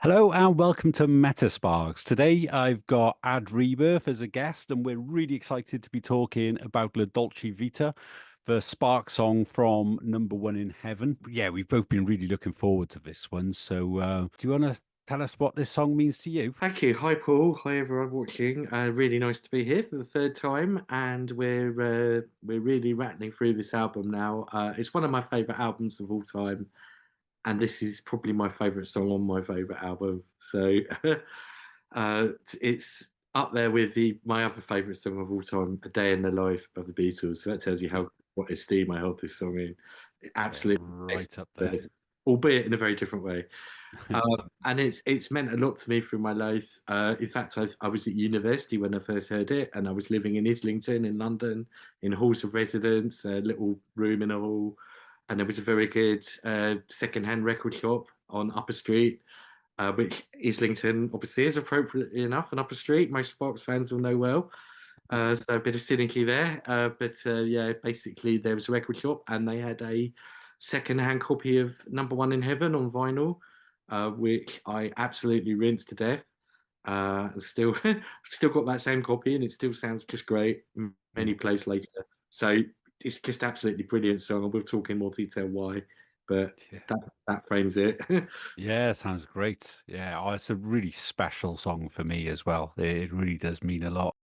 Hello and welcome to MetaSparks. Today I've got Ad Rebirth as a guest, and we're really excited to be talking about La Dolce Vita, the Spark song from No.1 in Heaven. Yeah, we've both been really looking forward to this one. So, do you want to tell us what this song means to you? Thank you. Hi, Paul. Hi, everyone watching. Really nice to be here for the third time, and we're really rattling through this album now. It's one of my favorite albums of all time, and this is probably my favorite song on my favorite album. So it's up there with my other favorite song of all time, "A Day in the Life" of the Beatles. So that tells you how what esteem I hold this song in. Yeah, Absolutely, right up there. albeit in a very different way. And it's meant a lot to me through my life. In fact, I was at university when I first heard it, and I was living in Islington in London, in halls of residence, a little room in a hall, and there was a very good second-hand record shop on Upper Street, which Islington obviously is appropriately enough an upper street. Most Sparks fans will know well. So a bit of cynically there, but yeah, basically there was a record shop, and they had a second-hand copy of No.1 in Heaven on vinyl, which I absolutely rinsed to death. And still got that same copy, and it still sounds just great many plays later. So it's just absolutely brilliant song, and we'll talk in more detail why. But Yeah. that frames it. Yeah, sounds great. Yeah, oh, it's a really special song for me as well. It really does mean a lot.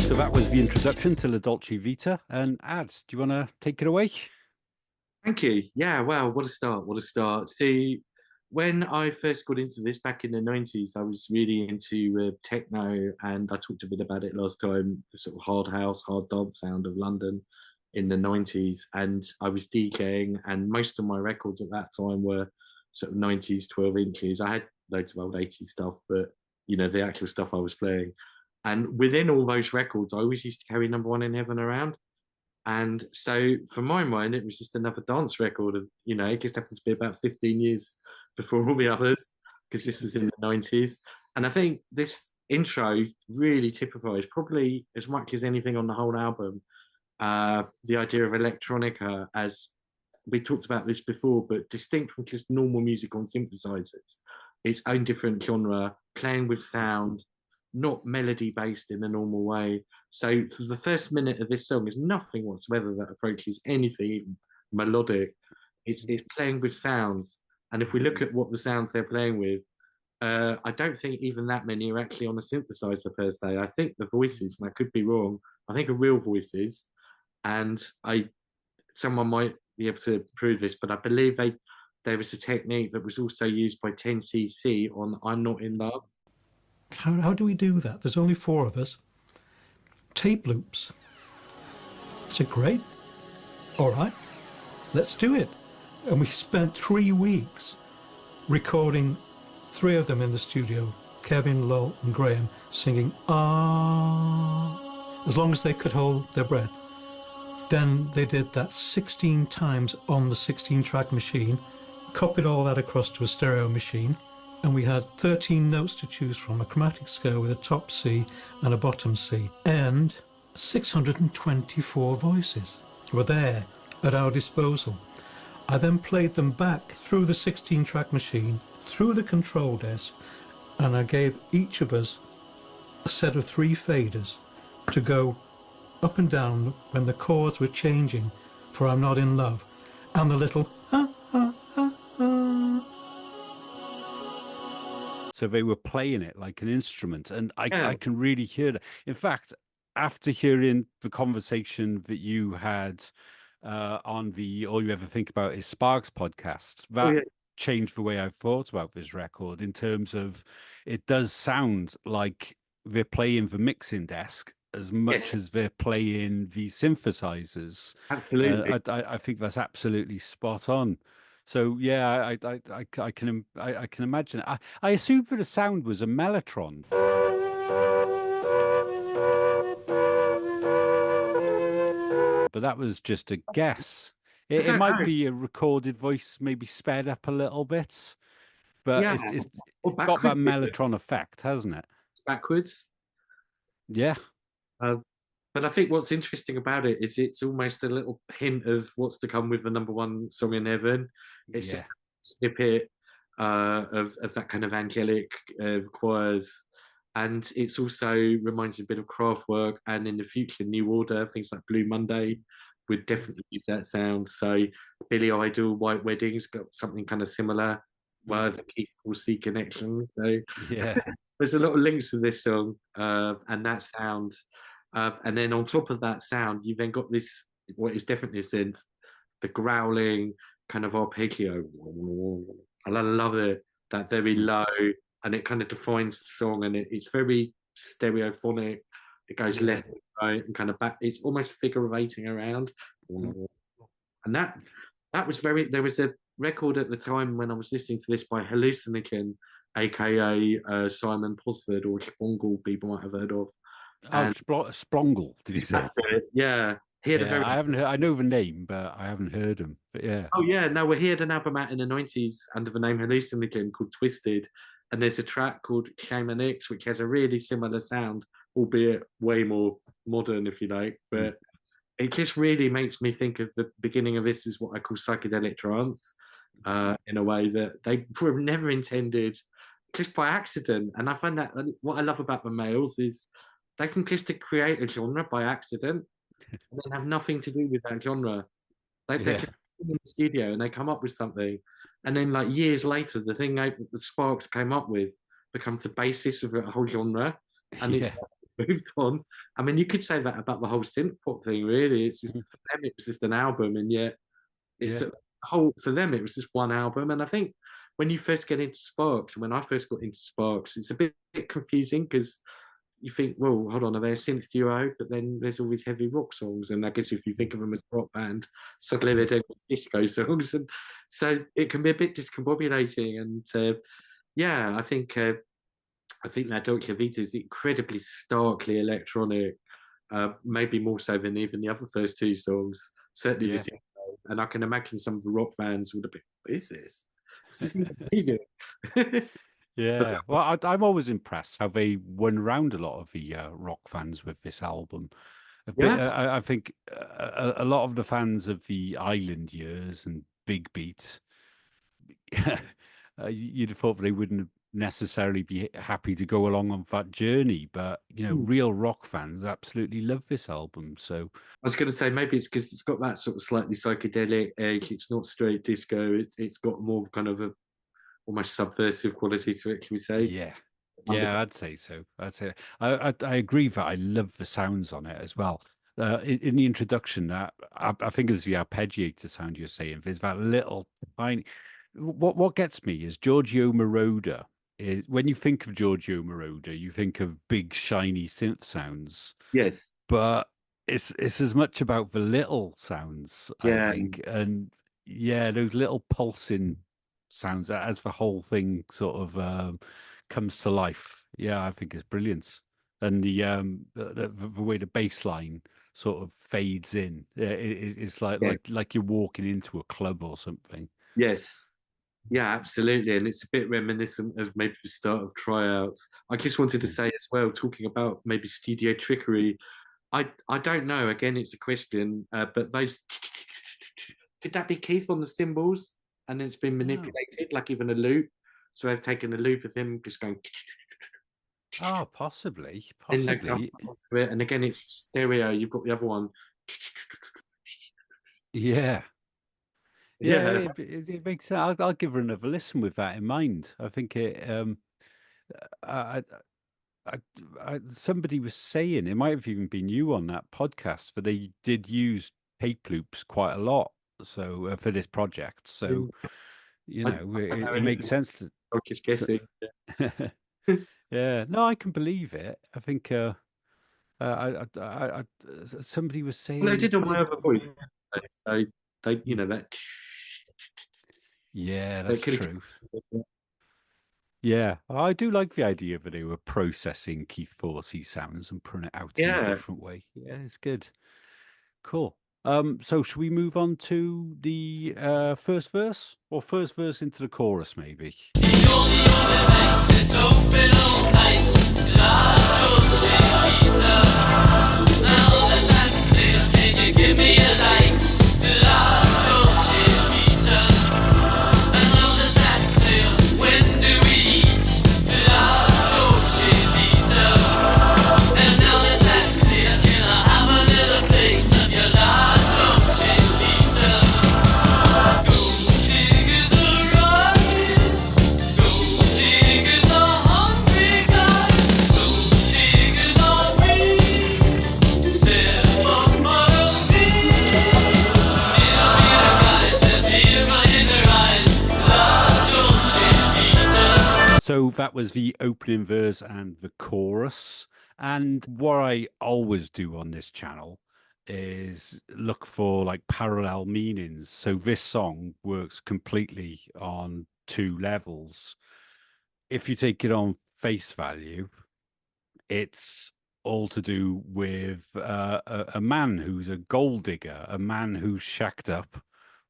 So that was the introduction to La Dolce Vita. And Ad, do you want to take it away? Thank you. Yeah, wow, what a start. What a start. See, when I first got into this back in the 90s, I was really into techno, and I talked a bit about it last time, the sort of hard house, hard dance sound of London in the 90s. And I was DJing, and most of my records at that time were sort of 90s 12 inches. I had loads of old 80s stuff, but the actual stuff I was playing. And within all those records, I always used to carry No.1 in Heaven around. And so, for my mind, it was just another dance record. It just happened to be about 15 years before all the others, because this was in the 90s. And I think this intro really typifies, probably as much as anything on the whole album, the idea of electronica, as we talked about this before, but distinct from just normal music on synthesizers, its own different genre, playing with sound, not melody based in a normal way. So for the first minute of this song, there's nothing whatsoever that approaches anything even melodic. It's playing with sounds, and if we look at what the sounds they're playing with, I don't think even that many are actually on a synthesizer per se. I think the voices, and I could be wrong, I think are real voices, and someone might be able to prove this, but I believe there was a technique that was also used by 10cc on "I'm Not in Love." How do we do that? There's only four of us. Tape loops. I said, great. All right, let's do it. And we spent 3 weeks recording 3 of them in the studio, Kevin, Lowell and Graham, singing ah, as long as they could hold their breath. Then they did that 16 times on the 16-track machine, copied all that across to a stereo machine, and we had 13 notes to choose from, a chromatic scale with a top C and a bottom C, and 624 voices were there at our disposal. I then played them back through the 16-track machine, through the control desk, and I gave each of us a set of 3 faders to go up and down when the chords were changing for I'm Not in Love, and the little So they were playing it like an instrument, and I Yeah. can really hear that. In fact, after hearing the conversation that you had on the All You Ever Think About Is Sparks podcast, that yeah. changed the way I've thought about this record in terms of it does sound like they're playing the mixing desk as much Yes. as they're playing the synthesizers. Absolutely. I think that's absolutely spot on. So yeah, I can imagine. I assumed that the sound was a mellotron, but that was just a guess. I It don't might know. be a recorded voice, maybe sped up a little bit, but Yeah. it's Or got that backwards. mellotron effect, hasn't it? Backwards. Yeah, Uh, but I think what's interesting about it is it's almost a little hint of what's to come with the #1 song in heaven. It's yeah, just a snippet of that kind of angelic choirs. And it's also reminds you a bit of Kraftwerk, and in the future, New Order, things like Blue Monday would definitely use that sound. So Billy Idol, White Wedding's got something kind of similar, where the Keith Forsey connection. So yeah, there's a lot of links to this song and that sound. And then on top of that sound, you've then got this, what is definitely a synth, the growling kind of arpeggio. And I love it, that very low, and it kind of defines the song, and it's very stereophonic. It goes Yeah. left and right and kind of back. It's almost figure eighting around. And that was very, there was a record at the time when I was listening to this by Hallucinogen, aka Simon Posford, or Spongle, people might have heard of. Oh, And Sprongle, did you say? yeah, he had a Yeah, very I haven't heard. I know the name, but I haven't heard him. But yeah, oh yeah, no, well, he had an album out in the '90s under the name Hallucinogen called Twisted, and there's a track called Shaman X which has a really similar sound, albeit way more modern, if you like. But it just really makes me think of the beginning of this is what I call psychedelic trance, in a way that they were never intended, just by accident. And I find that what I love about the males is they can just create a genre by accident and then have nothing to do with that genre. They yeah, just in the studio and they come up with something, and then like years later, the thing that the Sparks came up with becomes the basis of a whole genre, and it's yeah, moved on. I mean, you could say that about the whole synth pop thing. Really, it's just for them, it was just an album, and yet it's yeah, a whole for them. It was just one album, and I think when you first get into Sparks, when I first got into Sparks, it's a bit confusing because you think, well, hold on, are they a synth duo? But then there's all these heavy rock songs, and I guess if you think of them as a rock band, suddenly they're doing disco songs, and so it can be a bit discombobulating. And yeah, I think that Dolce Vita is incredibly starkly electronic, maybe more so than even the other first two songs. Certainly yeah. this, and I can imagine some of the rock fans would have been, "What is this? This is amazing." Yeah, well, I'm always impressed how they won round a lot of the rock fans with this album. Yeah, I think a lot of the fans of the Island years and Big Beat, you'd have thought they wouldn't necessarily be happy to go along on that journey, but real rock fans absolutely love this album. So I was going to say maybe it's because it's got that sort of slightly psychedelic edge. It's not straight disco. It's got more of kind of a almost subversive quality to it. Can we say? yeah, yeah, I'd say so. I agree that I love the sounds on it as well. In the introduction, I think it's the arpeggiator sound you're saying. There's that little tiny. What gets me is Giorgio Moroder. Is when you think of Giorgio Moroder, you think of big shiny synth sounds, Yes. but it's as much about the little sounds, I Yeah. think, and yeah, those little pulsing sounds as the whole thing sort of comes to life. Yeah, I think it's brilliant, and the way the bass line sort of fades in, it's like Yeah. like you're walking into a club or something. Yes. Yeah, absolutely. And it's a bit reminiscent of maybe the start of tryouts. I just wanted to say as well, talking about maybe studio trickery, I don't know. Again, it's a question, but those could that be Keith on the cymbals and it's been manipulated, like even a loop? So they've taken a loop of him just going Oh, possibly, Then they come possibly. onto it, and again it's stereo. You've got the other one. Yeah. Yeah, Yeah, it makes sense. I'll give her another listen with that in mind. I think it. I, I, somebody was saying it might have even been you on that podcast, but they did use tape loops quite a lot. So for this project, so I don't know it makes anything. sense to. I'm just guessing. Yeah, no, I can believe it. I think somebody was Well, they saying, did on my other voice. So they, that. yeah, They that's could have. true. Yeah, I do like the idea that they were processing Keith Forsey sounds and putting it out in a Yeah. different way. Yeah, it's good. Cool. So should we move on to the first verse or first verse into the chorus, maybe? Give me a light, la Dolce Vita. And now that that's clear, when do we eat? La Dolce Vita. And now that that's clear, can I have a little plate of your La Dolce Vita? Gold diggers arise, gold diggers are hungry guys, gold diggers are we, said Mama. So that was the opening verse and the chorus. And what I always do on this channel is look for like parallel meanings. So this song works completely on two levels. If you take it on face value, it's all to do with a man who's a gold digger, a man who's shacked up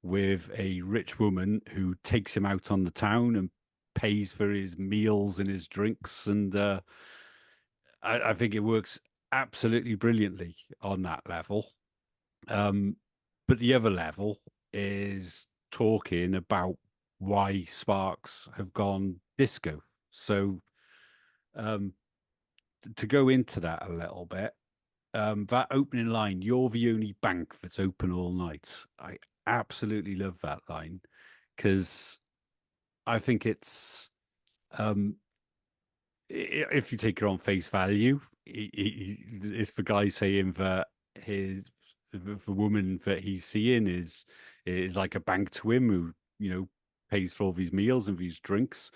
with a rich woman who takes him out on the town and pays for his meals and his drinks. And I think it works absolutely brilliantly on that level. But the other level is talking about why Sparks have gone disco. So to go into that a little bit, that opening line, "You're the only bank that's open all night." I absolutely love that line because I think it's if you take it on face value, it's the guy saying that the woman that he's seeing is like a bank to him who pays for all these meals and these drinks,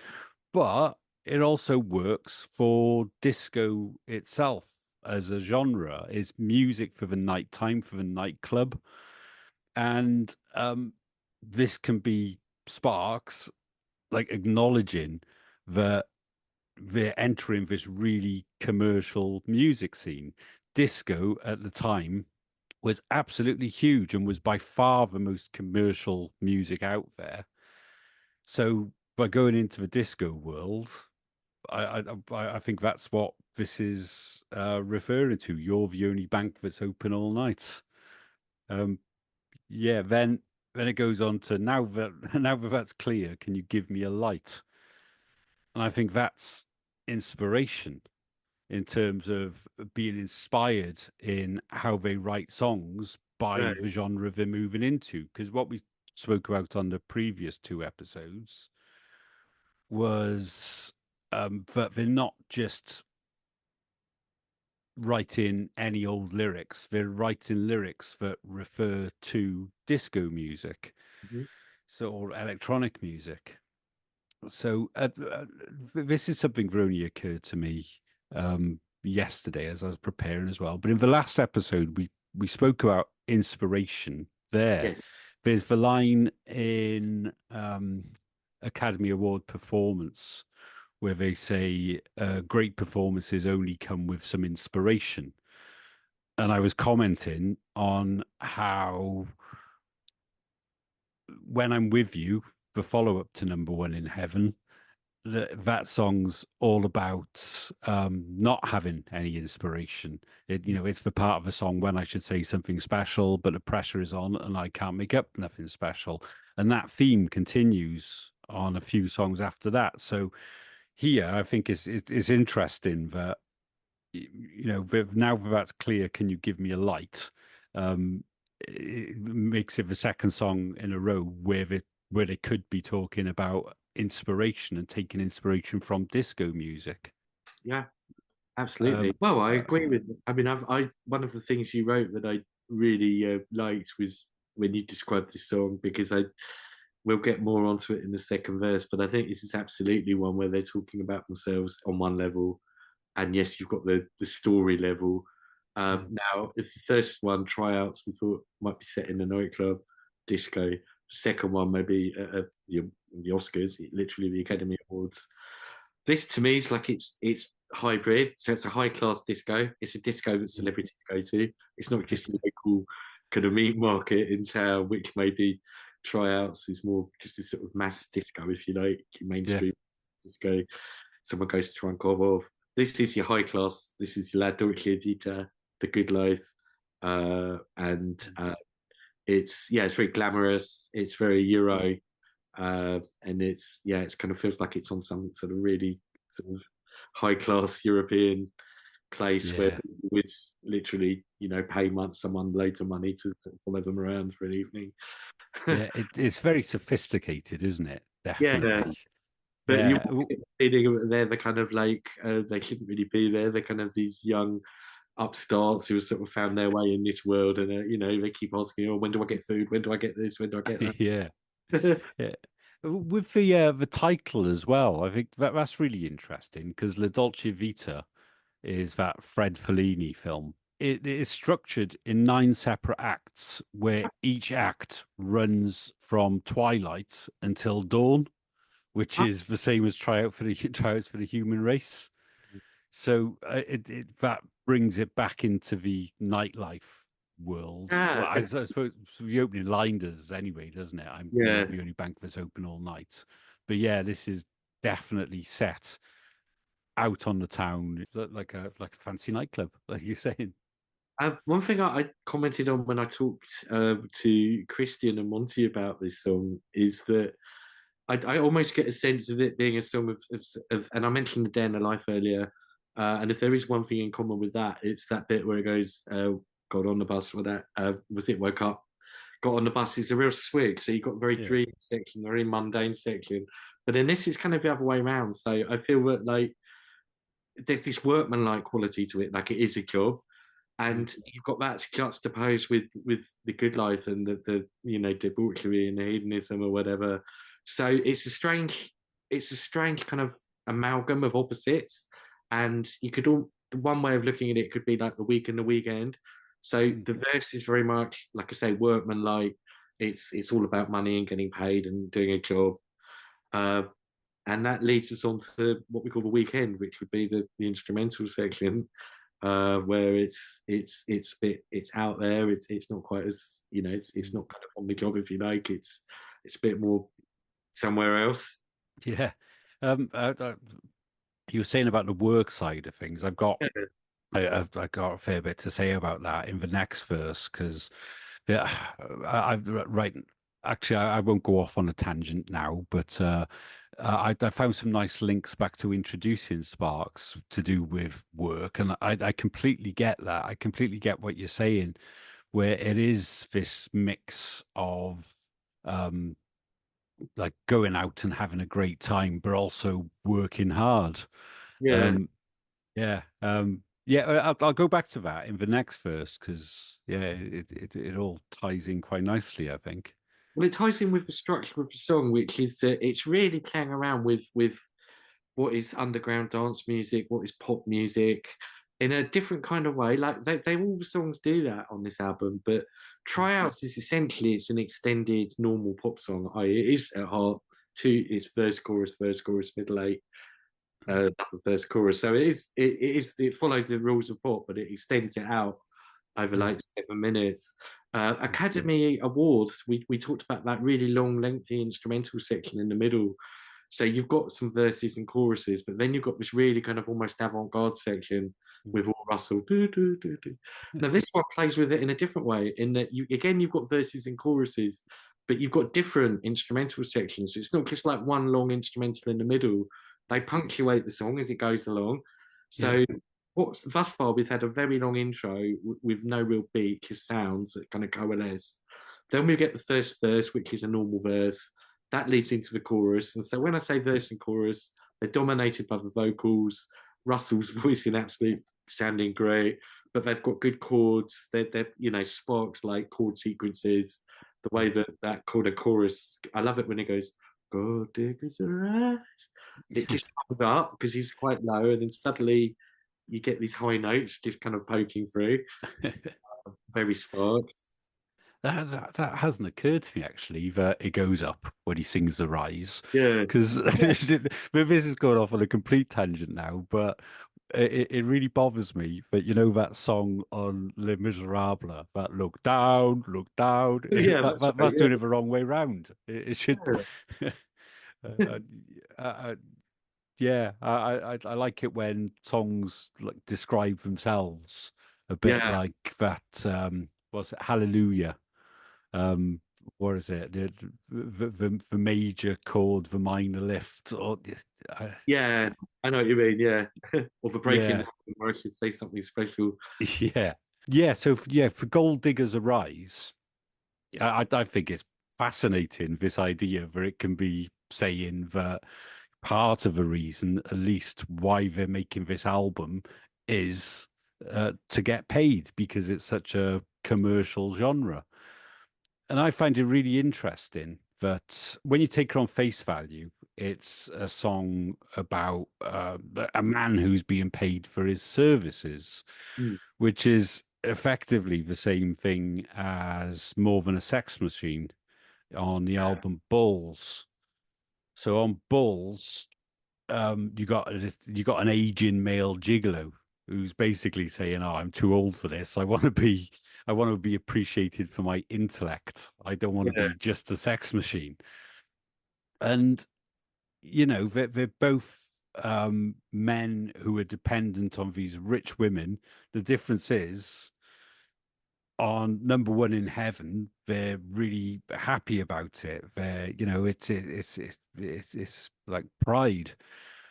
but it also works for disco itself as a genre. Is music for the nighttime, for the nightclub, and this can be Sparks like acknowledging that they're entering this really commercial music scene. Disco at the time was absolutely huge and was by far the most commercial music out there. So by going into the disco world, I think that's what this is referring to. You're the only bank that's open all night. Yeah, then it goes on to now that that's clear, can you give me a light? And I think that's inspiration in terms of being inspired in how they write songs by Right. the genre they're moving into. Because what we spoke about on the previous two episodes was that they're not just writing any old lyrics, they're writing lyrics that refer to disco music, or electronic music. So this is something that only occurred to me yesterday as I was preparing as well. But in the last episode, we spoke about inspiration there. Yes. There's the line in Academy Award performance where they say great performances only come with some inspiration. And I was commenting on how When I'm With You, the follow-up to No.1 in Heaven, that song's all about not having any inspiration. It's the part of the song when I should say something special, but the pressure is on and I can't make up nothing special. And that theme continues on a few songs after that. So here, I think it's interesting that now that that's clear, can you give me a light? It makes it the second song in a row where they could be talking about inspiration and taking inspiration from disco music. Yeah, absolutely. Well, I agree with. I mean, I one of the things you wrote that I really liked was when you described this song, because we'll get more onto it in the second verse, but I think this is absolutely one where they're talking about themselves on one level, and yes, you've got the story level. Now, if the first one, Tryouts, we thought might be set in a nightclub, disco. The second one maybe the Oscars, literally the Academy Awards. This to me is like it's hybrid, so it's a high class disco. It's a disco that celebrities go to. It's not just a local kind of meat market in town, which maybe Tryouts is more just a sort of mass disco, if you like, mainstream disco. Someone goes to try and gob off. This is your high class. This is La Dolce Vita, The Good Life, and it's very glamorous. It's very Euro, and it's kind of feels like it's on some sort of really sort of high class European place where people would literally pay someone loads of money to sort of follow them around for an evening. It's very sophisticated, isn't it? Definitely. But you're feeling they're the kind of like they shouldn't really be there. They're kind of these young upstarts who have sort of found their way in this world, and they keep asking, "Oh, when do I get food? When do I get this? When do I get that?" Yeah. With the title as well, I think that's really interesting because La Dolce Vita is that Fred Fellini film. It is structured in 9 separate acts, where each act runs from twilight until dawn, which is the same as Tryouts for the Human Race. So that brings it back into the nightlife world. Well, I suppose the opening line does anyway, doesn't it? I'm the only bank that's open all night. But yeah, this is definitely set out on the town, like a fancy nightclub, like you're saying. One thing I commented on when I talked to Christian and Monty about this song is that I almost get a sense of it being a song of and I mentioned the Day in the Life earlier, and if there is one thing in common with that, it's that bit where it goes, got on the bus for that, was it woke up, got on the bus. It's a real swig, so you've got a very dreamy section, very mundane section, but then this is kind of the other way around. So I feel that like there's this workman-like quality to it, like it is a job, and you've got that juxtaposed with the good life and the debauchery and the hedonism or whatever. So it's a strange kind of amalgam of opposites, and you could one way of looking at it could be like the week and the weekend. So the verse is very much, like I say, workman-like. It's all about money and getting paid and doing a job, and that leads us on to what we call the weekend, which would be the instrumental section, where it's out there. It's not quite as it's not kind of on the job, if you like. It's a bit more somewhere else. Yeah. You were saying about the work side of things. I've got a fair bit to say about that in the next verse, because actually I won't go off on a tangent now, but I found some nice links back to introducing Sparks to do with work, and I completely get that. I completely get what you're saying, where it is this mix of like going out and having a great time, but also working hard. I'll go back to that in the next verse, because it all ties in quite nicely, I think. Well, it ties in with the structure of the song, which is that it's really playing around with what is underground dance music, what is pop music, in a different kind of way. Like they all the songs do that on this album, but Tryouts is essentially it's an extended normal pop song. It is at heart it's verse chorus, middle eight, verse chorus. So it follows the rules of pop, but it extends it out over like 7 minutes. Academy Awards, we talked about that really long, lengthy instrumental section in the middle. So you've got some verses and choruses, but then you've got this really kind of almost avant-garde section with all Russell. Now this one plays with it in a different way, in that you've got verses and choruses, but you've got different instrumental sections. So it's not just like one long instrumental in the middle. they punctuate the song as it goes along. So what's thus far we've had a very long intro with no real beat, just sounds that kind of coalesce. Then we get the first verse, which is a normal verse. That leads into the chorus. And so when I say verse and chorus, they're dominated by the vocals. Russell's voice in absolute sounding great, but they've got good chords. They're you know, sparks like chord sequences. The way that chorus, I love it when it goes, "Gold diggers arise." It just comes up because he's quite low, and then suddenly you get these high notes just kind of poking through. Very sparks. That hasn't occurred to me actually, that it goes up when he sings the rise. Yeah. Because this is going off on a complete tangent now, but it really bothers me that, you know, that song on Les Miserables, that look down, Yeah, that's doing it the wrong way round. It should. Yeah, I like it when songs like describe themselves a bit like that. What's it? Hallelujah. What is it? The major chord, the minor lift, or yeah, I know what you mean. Yeah, or for breaking, or I should say something special. yeah. So for Gold Diggers Arise, I think it's fascinating, this idea that it can be saying that part of the reason, at least, why they're making this album is to get paid, because it's such a commercial genre. And I find it really interesting that when you take it on face value, it's a song about a man who's being paid for his services, which is effectively the same thing as More Than a Sex Machine on the album Bulls. So on Bulls, you got an aging male gigolo who's basically saying, "Oh, I'm too old for this. I want to be appreciated for my intellect. I don't want to be just a sex machine." And you know, they're both men who are dependent on these rich women. The difference is, on Number One in Heaven, they're really happy about it. They're, you know, it's like pride.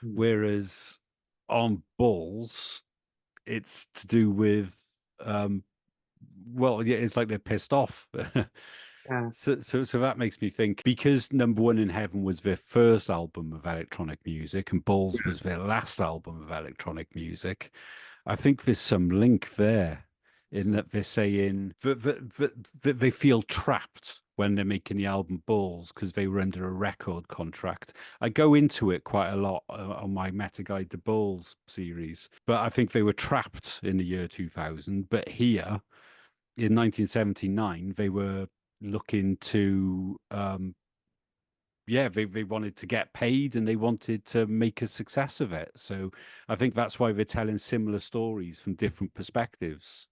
Whereas on Bulls, it's to do with well, yeah, it's like they're pissed off. So that makes me think, because Number One in Heaven was their first album of electronic music and Bulls was their last album of electronic music, I think there's some link there, in that they're saying that they feel trapped when they're making the album Bulls because they were under a record contract. I go into it quite a lot on my Meta Guide to Bulls series, but I think they were trapped in the year 2000. But here, in 1979, they were looking to they wanted to get paid and they wanted to make a success of it. So I think that's why they're telling similar stories from different perspectives.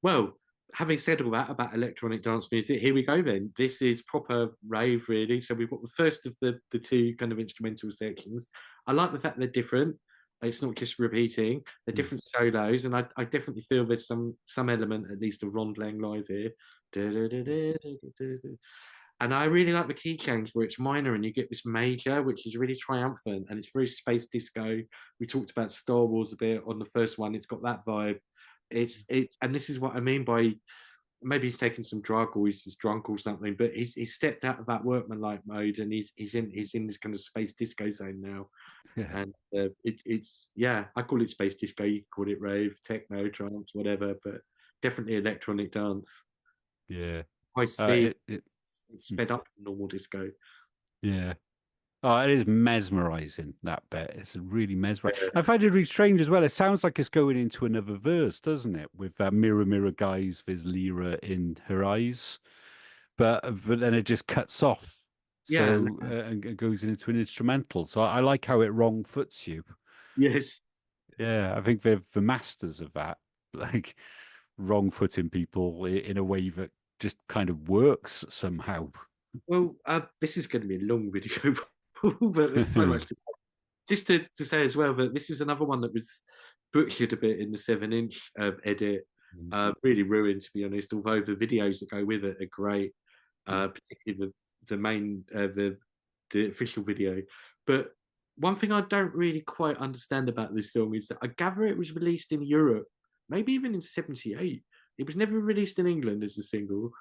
Well, having said all that about electronic dance music, here we go then. This is proper rave, really. So we've got the first of the two kind of instrumental sections. I like the fact they're different. It's not just repeating. They're different solos, and I definitely feel there's some element, at least, of rondling live here. And I really like the key change where it's minor and you get this major, which is really triumphant, and it's very space disco. We talked about Star Wars a bit on the first one. It's got that vibe. And this is what I mean by, maybe he's taken some drug or he's just drunk or something, but he's stepped out of that workmanlike mode and he's in this kind of space disco zone now. And it's I call it space disco, you can call it rave, techno, trance, whatever, but definitely electronic dance. High speed, it's sped up from normal disco. Oh, it is mesmerizing, that bit. It's really mesmerizing. I find it really strange as well. It sounds like it's going into another verse, doesn't it? With that mirror, mirror, guys, there's Lyra in her eyes. But then it just cuts off. So and it goes into an instrumental. So I like how it wrong foots you. Yes. Yeah, I think they're the masters of that, like wrong-footing people in a way that just kind of works somehow. Well, this is going to be a long video, but there's so much to say. Just to say as well that this is another one that was butchered a bit in the 7-inch edit. Really ruined, to be honest. Although the videos that go with it are great, particularly the main the official video. But one thing I don't really quite understand about this song is that I gather it was released in Europe, maybe even in '78. It was never released in England as a single,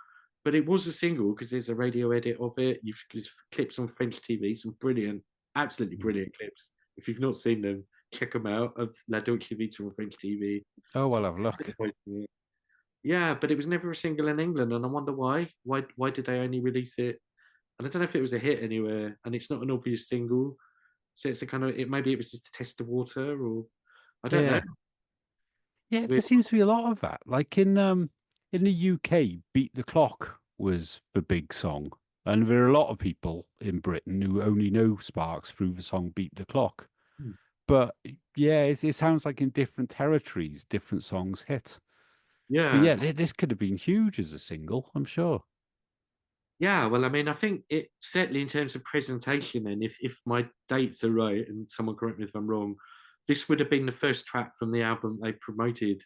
but it was a single because there's a radio edit of it. There's clips on French TV, some brilliant, absolutely brilliant clips. If you've not seen them, check them out of La Dolce Vita on French TV. Oh, well, I've look. Yeah, but it was never a single in England, and I wonder why. Why did they only release it? And I don't know if it was a hit anywhere, and it's not an obvious single. So it's a kind of maybe it was just to test the water, or I don't know. Yeah, there seems to be a lot of that. Like in the UK, "Beat the Clock" was the big song, and there are a lot of people in Britain who only know Sparks through the song "Beat the Clock." But yeah, it sounds like in different territories, different songs hit. Yeah, but yeah, this could have been huge as a single, I'm sure. Yeah, well, I mean, I think it certainly in terms of presentation, and if my dates are right, and someone correct me if I'm wrong, this would have been the first track from the album they promoted.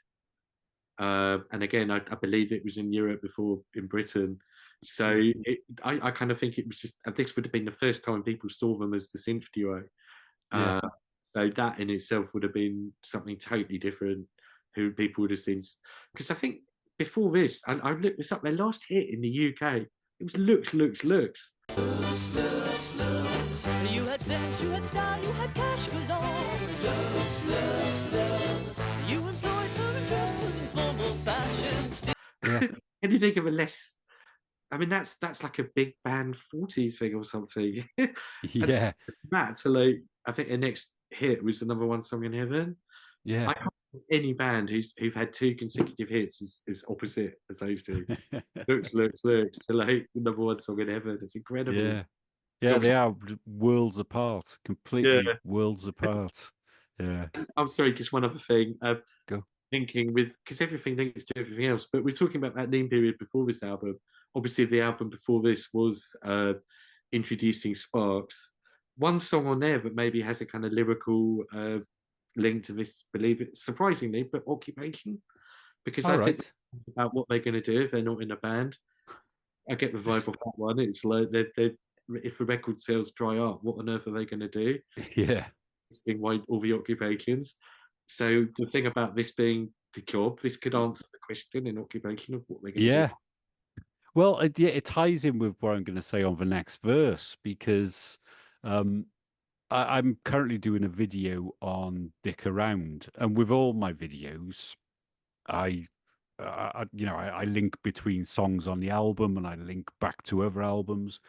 And again, I believe it was in Europe before in Britain. So I kind of think it was just this would have been the first time people saw them as the synth duo. So that in itself would have been something totally different. Who people would have seen, because I think before this, I looked this up. Their last hit in the UK, it was "Looks, Looks, Looks." Looks, looks, looks. You had sense, you had style, you had cash galore. Looks, looks, looks. You employed her and dressed her in formal fashion. Can you think of a less? I mean, that's like a big band 40s thing or something. Yeah. That to like, I think the next hit was the #1 song in heaven. Yeah. I can't think of any band who've had 2 consecutive hits is opposite as those two. Looks, looks, looks to like the #1 song in heaven. It's incredible. Yeah. Yeah, they are worlds apart, completely worlds apart. Yeah. I'm sorry, just one other thing. Go. Thinking because everything links to everything else, but we're talking about that lean period before this album. Obviously, the album before this was introducing Sparks. One song on there that maybe has a kind of lyrical link to this, believe it, surprisingly, but Occupation. Because I think about what they're going to do if they're not in a band. I get the vibe of that one. It's like if the record sales dry up, what on earth are they going to do? Yeah. Listing all the occupations. So the thing about this being the job, this could answer the question in Occupation of what they're going to do. Well, it ties in with what I'm going to say on the next verse, because I'm currently doing a video on Dick Around, and with all my videos, I link between songs on the album and I link back to other albums.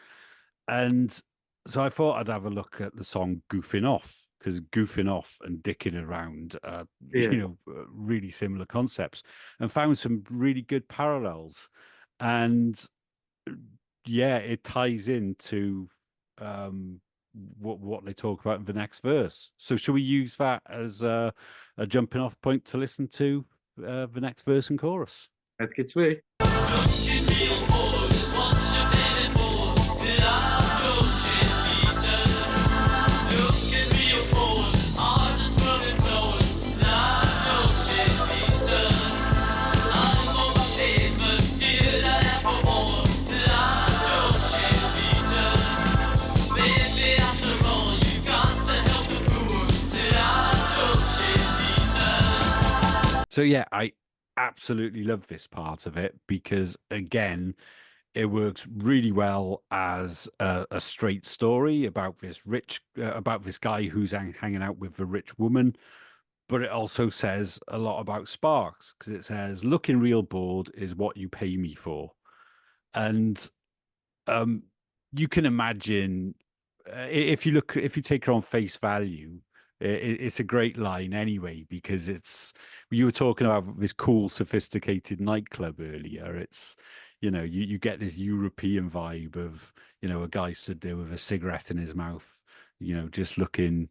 And so I thought I'd have a look at the song "Goofing Off," because goofing off and dicking around are, really similar concepts, and found some really good parallels. And it ties into what they talk about in the next verse. So should we use that as a jumping off point to listen to the next verse and chorus? That's good to me. So yeah, I absolutely love this part of it because, again, it works really well as a straight story about this guy who's hanging out with a rich woman, but it also says a lot about Sparks, because it says, "Looking real bored is what you pay me for," and you can imagine if you take her on face value. It's a great line anyway, because you were talking about this cool, sophisticated nightclub earlier. It's, you get this European vibe of, a guy stood there with a cigarette in his mouth, just looking,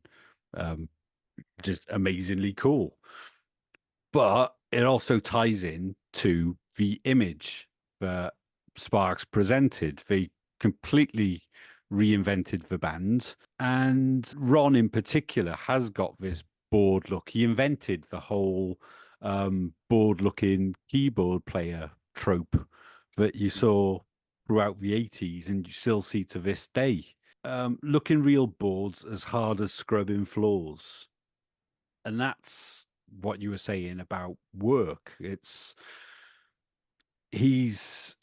just amazingly cool. But it also ties in to the image that Sparks presented. They completely reinvented the band. And Ron in particular has got this bored look. He invented the whole bored looking keyboard player trope that you saw throughout the 80s and you still see to this day. Looking real boards as hard as scrubbing floors. And that's what you were saying about work. He's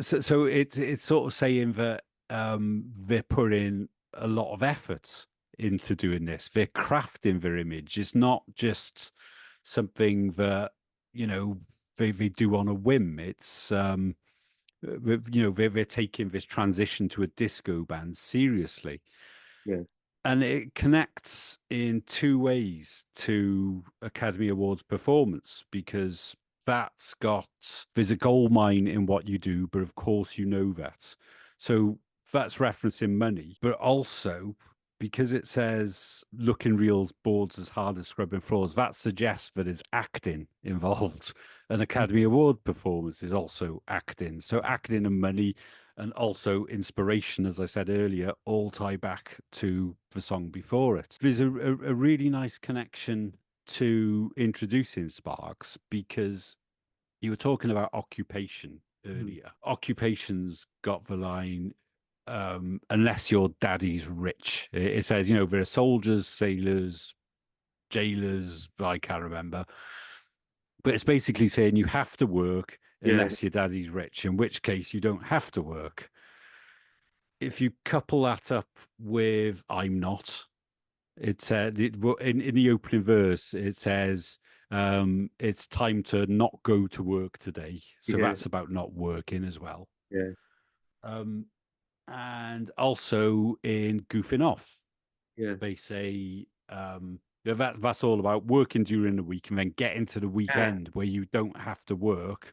so it's sort of saying that they're putting a lot of effort into doing this. They're crafting their image. It's not just something that they do on a whim. It's they're taking this transition to a disco band seriously. Yeah. And it connects in two ways to Academy Awards performance, because there's a gold mine in what you do, but of course you know that. So that's referencing money, but also because it says looking real boards as hard as scrubbing floors, that suggests that there's acting involved. An Academy Award performance is also acting. So acting and money and also inspiration, as I said earlier, all tie back to the song before it. There's a really nice connection to introducing Sparks, because you were talking about occupation earlier. Occupation's got the line, unless your daddy's rich. It says, there are soldiers, sailors, jailers, I can't remember. But it's basically saying you have to work unless your daddy's rich, in which case you don't have to work. If you couple that up with I'm not, it said in the opening verse, it says it's time to not go to work today. So that's about not working as well. Yeah. And also in Goofing Off, Yeah. they say that's all about working during the week and then getting to the weekend where you don't have to work.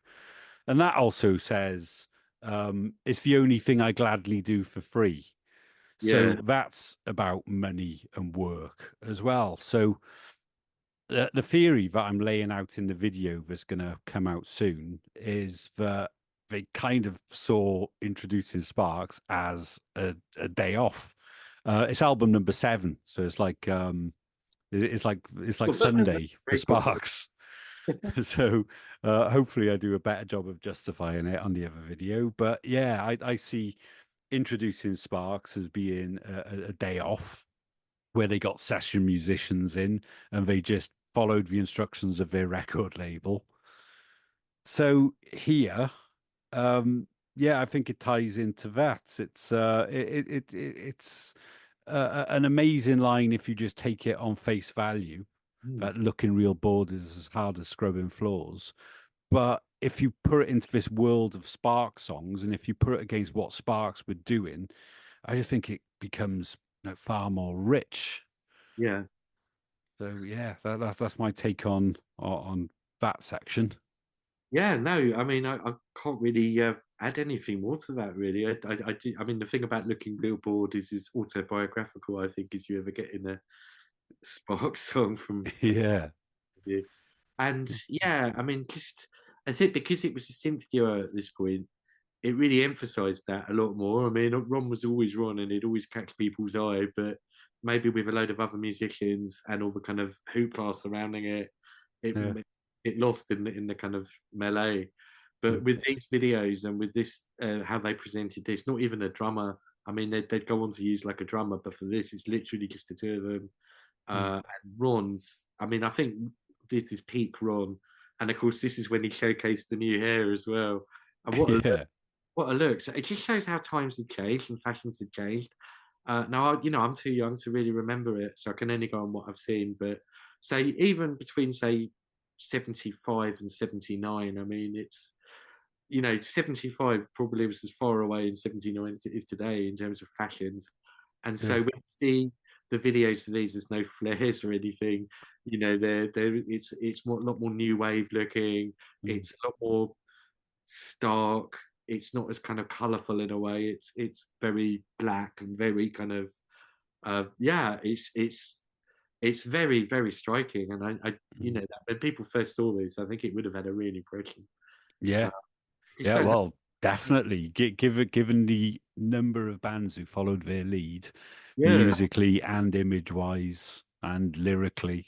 And that also says it's the only thing I gladly do for free. So that's about money and work as well. So the theory that I'm laying out in the video that's going to come out soon is that they kind of saw introducing Sparks as a day off. It's album number 7, so it's like Sunday for Sparks. So hopefully I do a better job of justifying it on the other video. But yeah, I see introducing Sparks as being a day off where they got session musicians in and they just followed the instructions of their record label. So here, I think it ties into that. It's an amazing line if you just take it on face value. That looking real bored is as hard as scrubbing floors. But if you put it into this world of Sparks songs, and if you put it against what Sparks were doing, I just think it becomes far more rich. Yeah. So yeah, that's my take on that section. Yeah, no, I mean, I can't really add anything more to that, really. I mean, the thing about looking real bored is autobiographical, I think, as you ever get in a Sparks song from Yeah. you. And yeah, I mean, I think because it was a synth duo at this point, it really emphasised that a lot more. I mean, Ron was always Ron, and it always catch people's eye, but maybe with a load of other musicians and all the kind of hoopla surrounding it, it lost in the kind of melee. But with these videos and with this, how they presented this, not even a drummer. I mean, they'd go on to use like a drummer, but for this, it's literally just the two of them. And Ron's, I mean, I think this is peak Ron. And of course, this is when he showcased the new hair as well. And what a look. So it just shows how times have changed and fashions have changed. Now, I'm too young to really remember it, so I can only go on what I've seen. But say, even between, say, 75 and 79, I mean, it's, 75 probably was as far away in 79 as it is today in terms of fashions. And so when you see the videos of these, there's no flares or anything. It's a lot more new wave looking. It's a lot more stark. It's not as kind of colourful in a way. It's very black and very kind of it's it's very, very striking. And I you know, that when people first saw this, I think it would have had a real impression. Yeah. Just Yeah, don't have- well, definitely. Given the number of bands who followed their lead, yeah, musically and image-wise and lyrically.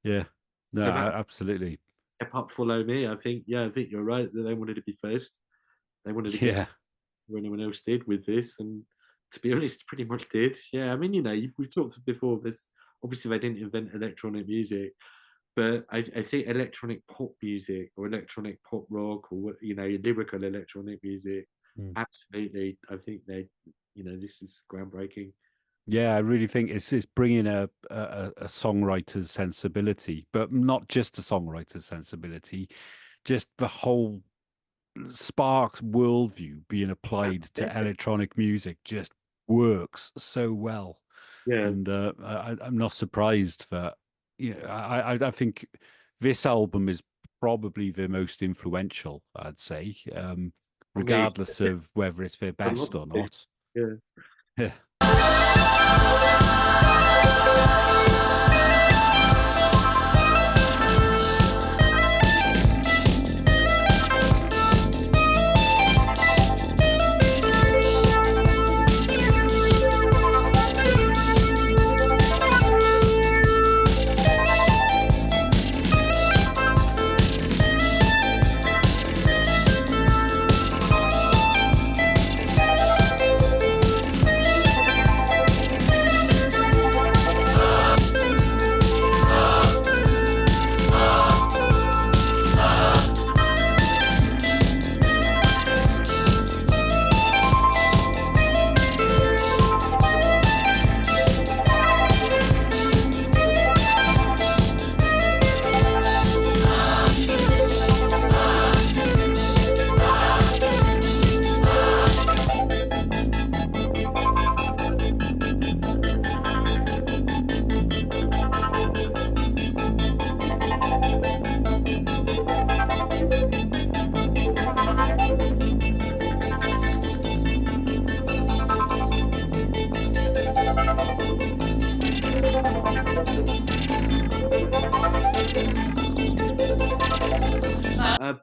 Yeah. No, so that absolutely. step up, follow me. I think you're right that they wanted to be first. They wanted to get Yeah. where anyone else did with this, and to be honest, pretty much did. Yeah, I mean, you know, we've talked before. This obviously they didn't invent electronic music, but I think electronic pop music or electronic pop rock or you know, lyrical electronic music, Mm. absolutely. I think you know, this is groundbreaking. Yeah, I really think it's bringing a songwriter's sensibility, but not just a songwriter's sensibility, just the whole Sparks worldview being applied to Yeah, electronic music just works so well. yeah. And I'm not surprised that, you know, I think this album is probably the most influential, I'd say, For me, regardless of whether it's their a lot best or of it, not. yeah. Yeah.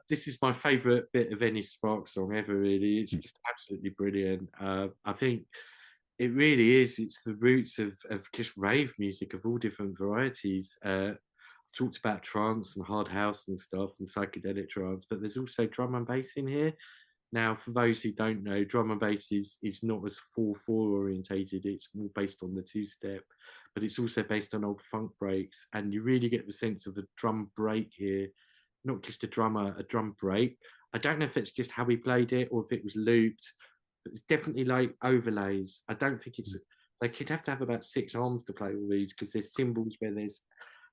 This is my favourite bit of any Sparks song ever, really. It's just absolutely brilliant. I think it really is. It's the roots of just rave music of all different varieties. I've talked about trance and hard house and stuff and psychedelic trance, but there's also drum and bass in here. Now, for those who don't know, drum and bass is not as 4/4 orientated. It's more based on the two-step, but it's also based on old funk breaks, and you really get the sense of a drum break here, not just a drum break. I don't know if it's just how he played it or if it was looped, but it's definitely like overlays. I don't think it's like you'd have to have about 6 arms to play all these because there's cymbals where there's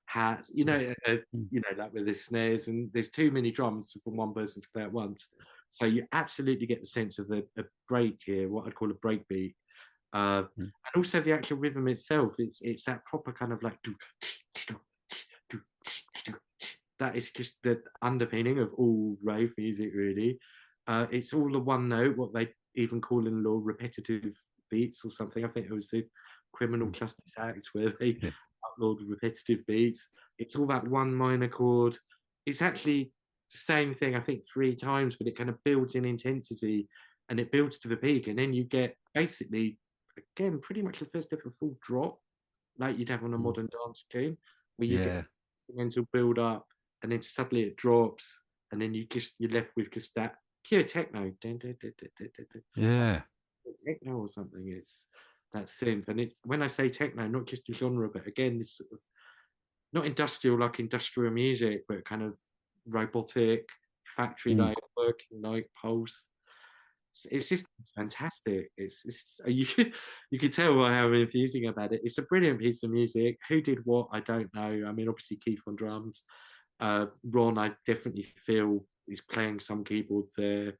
hats, you know, like where there's snares, and there's too many drums for one person to play at once. So you absolutely get the sense of a break here, what I'd call a break beat. And also the actual rhythm itself, it's that proper kind of like that is just the underpinning of all rave music, really. It's all a one note, what they even call in law repetitive beats or something. I think it was the Criminal Justice Act where they outlawed repetitive beats. It's all that one minor chord. It's actually the same thing, I think, 3 times, but it kind of builds in intensity and it builds to the peak. And then you get basically, again, pretty much the first ever full drop, like you'd have on a modern dance tune, where you get instrumental build up and then suddenly it drops, and then you're left with just that pure techno. Yeah. Techno or something. It's that synth. And it's, when I say techno, not just a genre, but again, this sort of not industrial like industrial music, but kind of robotic, factory like working like pulse. It's just fantastic. It's you can tell by how I'm infusing about it. It's a brilliant piece of music. Who did what? I don't know. I mean, obviously Keith on drums. Ron, I definitely feel he's playing some keyboards there.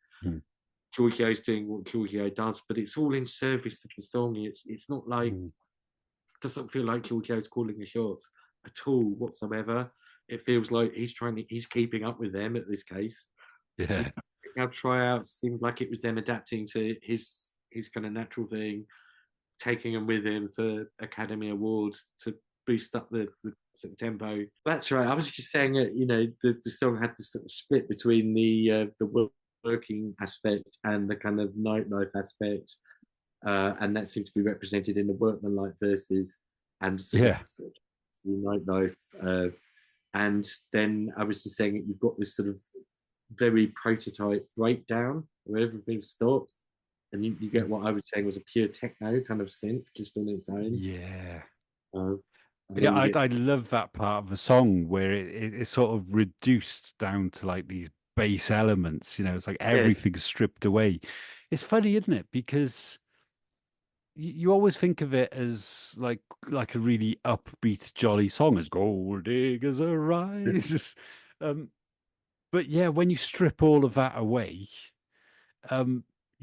Giorgio's doing what Giorgio does, but it's all in service of the song. It's not like doesn't feel like Giorgio's calling the shots at all whatsoever. It feels like he's keeping up with them at this case. Yeah. Our tryouts seemed like it was them adapting to his kind of natural thing, taking him with him for Academy Awards to boost up the sort of tempo. That's right. I was just saying that the song had this sort of split between the working aspect and the kind of nightlife aspect, and that seemed to be represented in the workmanlike verses and sort Yeah. of the nightlife. And then I was just saying that you've got this sort of very prototype breakdown where everything stops, and you get what I was saying was a pure techno kind of synth just on its own. Yeah. And Yeah, then you get I love that part of the song where it's sort of reduced down to like these base elements. It's like everything's stripped away. It's funny, isn't it? Because you always think of it as like a really upbeat, jolly song, as gold diggers arise. But yeah, when you strip all of that away,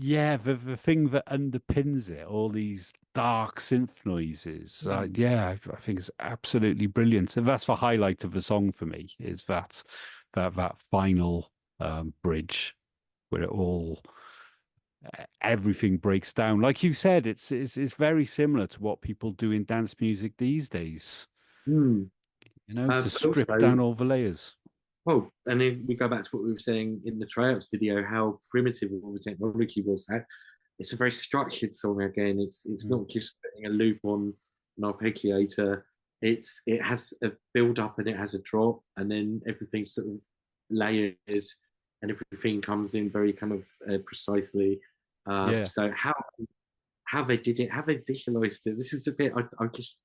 yeah, the thing that underpins it, all these dark synth noises, yeah, I think it's absolutely brilliant. And that's the highlight of the song for me, is that final bridge where it all everything breaks down. Like you said, it's very similar to what people do in dance music these days. Mm. To But strip also, down all the layers. well, and then we go back to what we were saying in the tryouts video, how primitive all the technology was. That it's a very structured song again. It's not just putting a loop on an arpeggiator. It has a build up and it has a drop, and then everything's sort of layered, and everything comes in very kind of precisely. Yeah. So how they did it, how they visualized it. This is a bit I'm just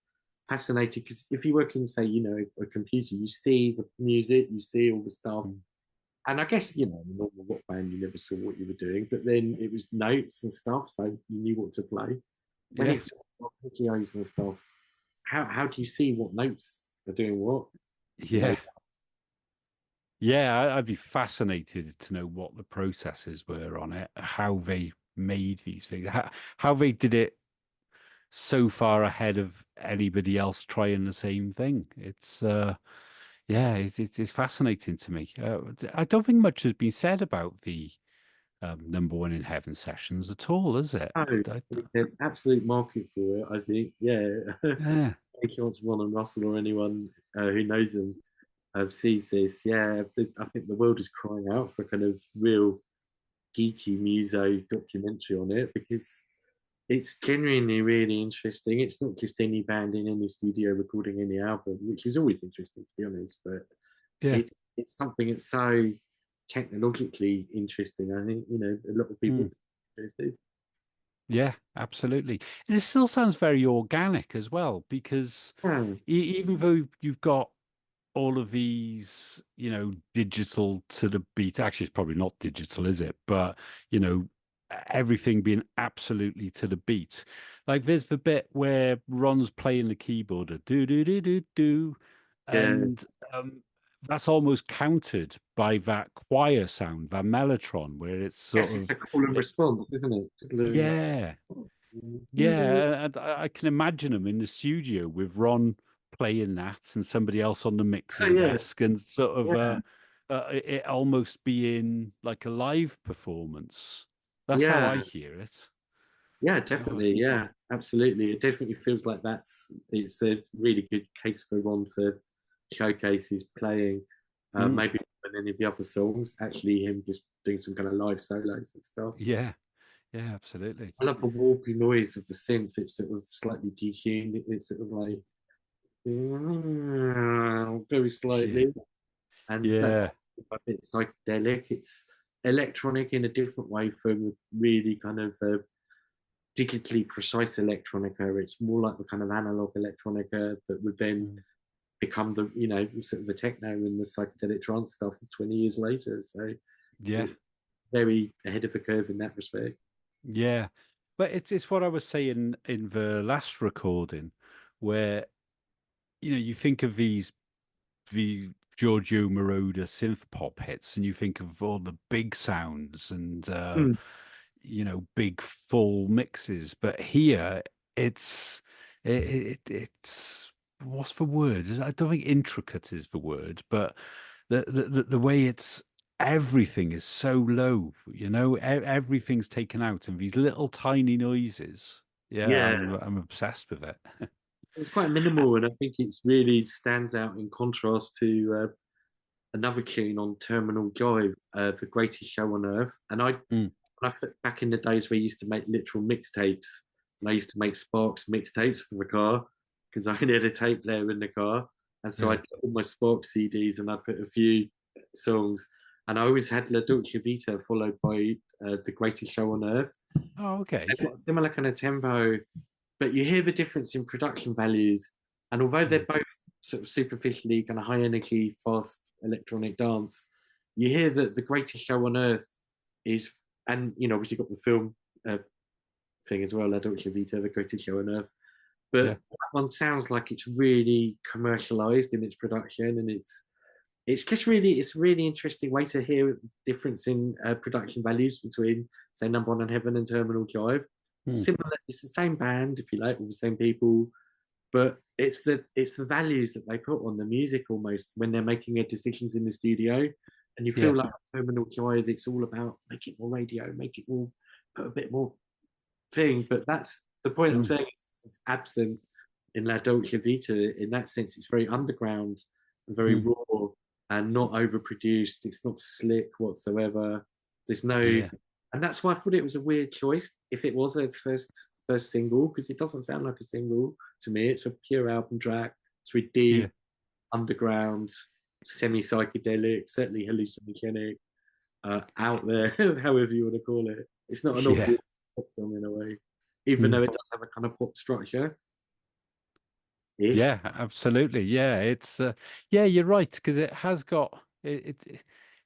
fascinated, because if you work in, say, a computer, you see the music, you see all the stuff, and I guess in a normal rock band you never saw what you were doing, but then it was notes and stuff, so you knew what to play. When Yeah. it's arpeggios and stuff, how do you see what notes are doing what? Yeah. Yeah, I'd be fascinated to know what the processes were on it, how they made these things, how they did it so far ahead of anybody else trying the same thing. It's yeah, it's fascinating to me. I don't think much has been said about the No.1 in Heaven sessions at all, is it? Oh, it's an absolute market for it, I think. Yeah. Yeah. Thank you, Ron and Russell, or anyone who knows them sees this. Yeah, I think the world is crying out for kind of real geeky muso documentary on it, because it's genuinely really interesting. It's not just any band in any studio recording any album, which is always interesting, to be honest, but Yeah. it's something that's so technologically interesting. I think a lot of people are interested. Yeah, absolutely. And it still sounds very organic as well, because Yeah. even though you've got all of these, digital to the beat. Actually, it's probably not digital, is it? But, everything being absolutely to the beat. Like there's the bit where Ron's playing the keyboard, a do do do do do, Yeah. and that's almost countered by that choir sound, that mellotron, where it's sort Yes, it's of a call and response, isn't it? yeah. Yeah, and I can imagine him in the studio with Ron playing that and somebody else on the mixing yeah. desk, and sort of Yeah. it almost being like a live performance. That's how I hear it. Yeah, definitely. Yeah, absolutely. It definitely feels like it's a really good case for Ron to showcase his playing. Maybe than any of the other songs, actually him just doing some kind of live solos and stuff. Yeah, yeah, absolutely. I love the warpy noise of the synth. It's sort of slightly detuned. It's sort of like very slightly, and that's Yeah, a bit psychedelic. It's electronic in a different way from really kind of digitally precise electronica. It's more like the kind of analog electronica that would then become the sort of the techno and the psychedelic trance stuff 20 years later. So yeah, it's very ahead of the curve in that respect. yeah. But it's what I was saying in the last recording, where you think of the Giorgio Moroder synth pop hits, and you think of all the big sounds and big full mixes. But here, it's what's the word? I don't think intricate is the word, but the way everything is so low. Everything's taken out, and these little tiny noises. Yeah, Yeah. I'm obsessed with it. It's quite minimal, and I think it's really stands out in contrast to another tune on Terminal Drive, The Greatest Show on Earth. And back in the days where I used to make literal mixtapes, and I used to make Sparks mixtapes for the car because I only had a tape player in the car. And so I'd put all my Sparks CDs and I'd put a few songs. And I always had La Dolce Vita followed by The Greatest Show on Earth. Oh, okay. They've got a similar kind of tempo, but you hear the difference in production values. And although they're both sort of superficially kind of high energy, fast electronic dance, you hear that The Greatest Show on Earth is, and obviously got the film thing as well, La Dolce Vita, The Greatest Show on Earth. But that one sounds like it's really commercialized in its production, and it's just really interesting way to hear the difference in production values between, say, No.1 and Heaven and Terminal Drive. Similar, it's the same band, if you like, all the same people, but it's the values that they put on the music almost when they're making their decisions in the studio. And you feel like Terminal Drive, it's all about make it more radio, make it more, put a bit more thing. But that's the point I'm saying. It's absent in La Dolce Vita. In that sense, it's very underground and very raw and not overproduced. It's not slick whatsoever. There's no, and that's why I thought it was a weird choice. If it was a first single, because it doesn't sound like a single to me. It's a pure album track. It's very deep, underground, semi-psychedelic, certainly hallucinogenic, out there, however you want to call it. It's not an obvious pop song in a way, even though it does have a kind of pop structure. Yeah, absolutely. Yeah, it's you're right, because it has got it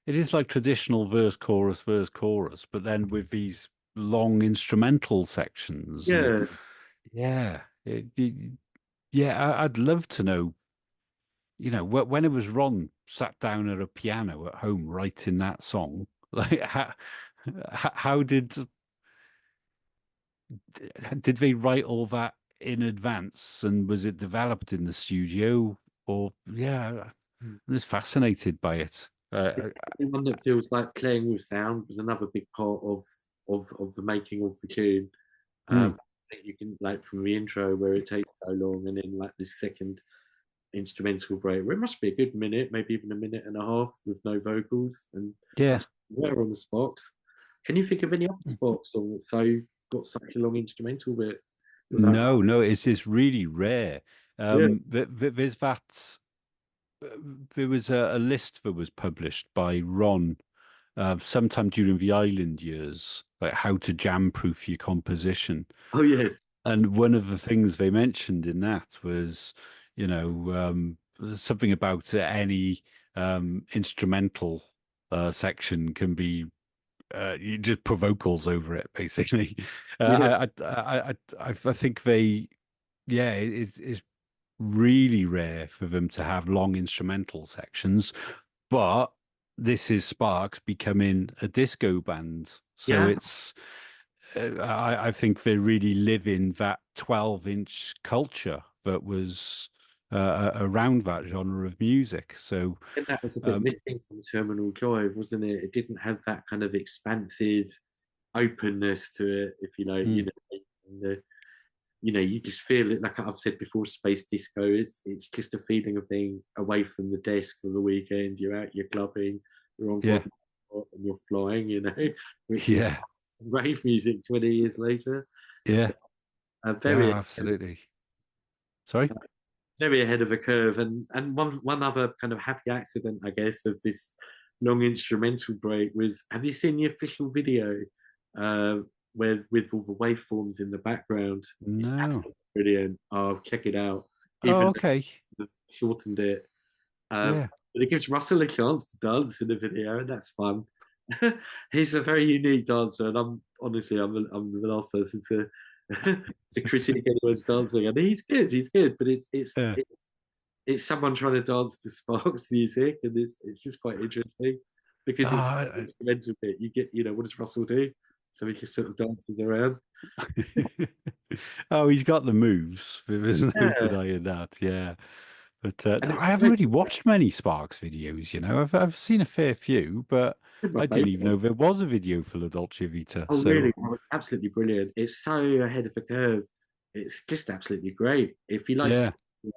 is like traditional verse chorus, but then with these long instrumental sections. I'd love to know, when it was Ron sat down at a piano at home writing that song, like how did they write all that in advance, and was it developed in the studio? Or I'm just fascinated by it. One that feels like playing with sound was another big part of the making of the tune. I think you can, like, from the intro where it takes so long, and then like this second instrumental break where it must be a good minute, maybe even a minute and a half with no vocals, and we're on the Sparks. Can you think of any other Sparks song that's got such a long instrumental bit? No, it's really rare. There's that. There was a list that was published by Ron sometime during the Island years, like how to jam-proof your composition. Oh, yes. And one of the things they mentioned in that was, something about any instrumental section can be you just put vocals over it, basically. I think it's really rare for them to have long instrumental sections, but this is Sparks becoming a disco band, so it's I think they really live in that 12-inch culture that was around that genre of music. So and that was a bit missing from Terminal Drive, wasn't it? It didn't have that kind of expansive openness to it, if you like. You just feel it, like I've said before, space disco. It's just a feeling of being away from the desk for the weekend. You're out, you're clubbing, you're on and you're flying. Which is rave music 20 years later. Absolutely. Sorry. Very ahead of a curve, and one other kind of happy accident, I guess, of this long instrumental break was, have you seen the official video with all the waveforms in the background? No. It's absolutely brilliant. Oh, check it out. Okay. They've shortened it. But it gives Russell a chance to dance in the video, and that's fun. He's a very unique dancer, and I'm the last person to critique anyone's dancing, and he's good, but it's someone trying to dance to Sparks music, and it's just quite interesting because it's an instrumental bit. You get, what does Russell do? So he just sort of dances around. Oh, he's got the moves. There's no denying that. But I haven't really watched many Sparks videos. I've seen a fair few, but I didn't even know there was a video for La Dolce Vita. Oh, really? Oh, it's absolutely brilliant. It's so ahead of the curve. it's just absolutely great. If you like, Yeah.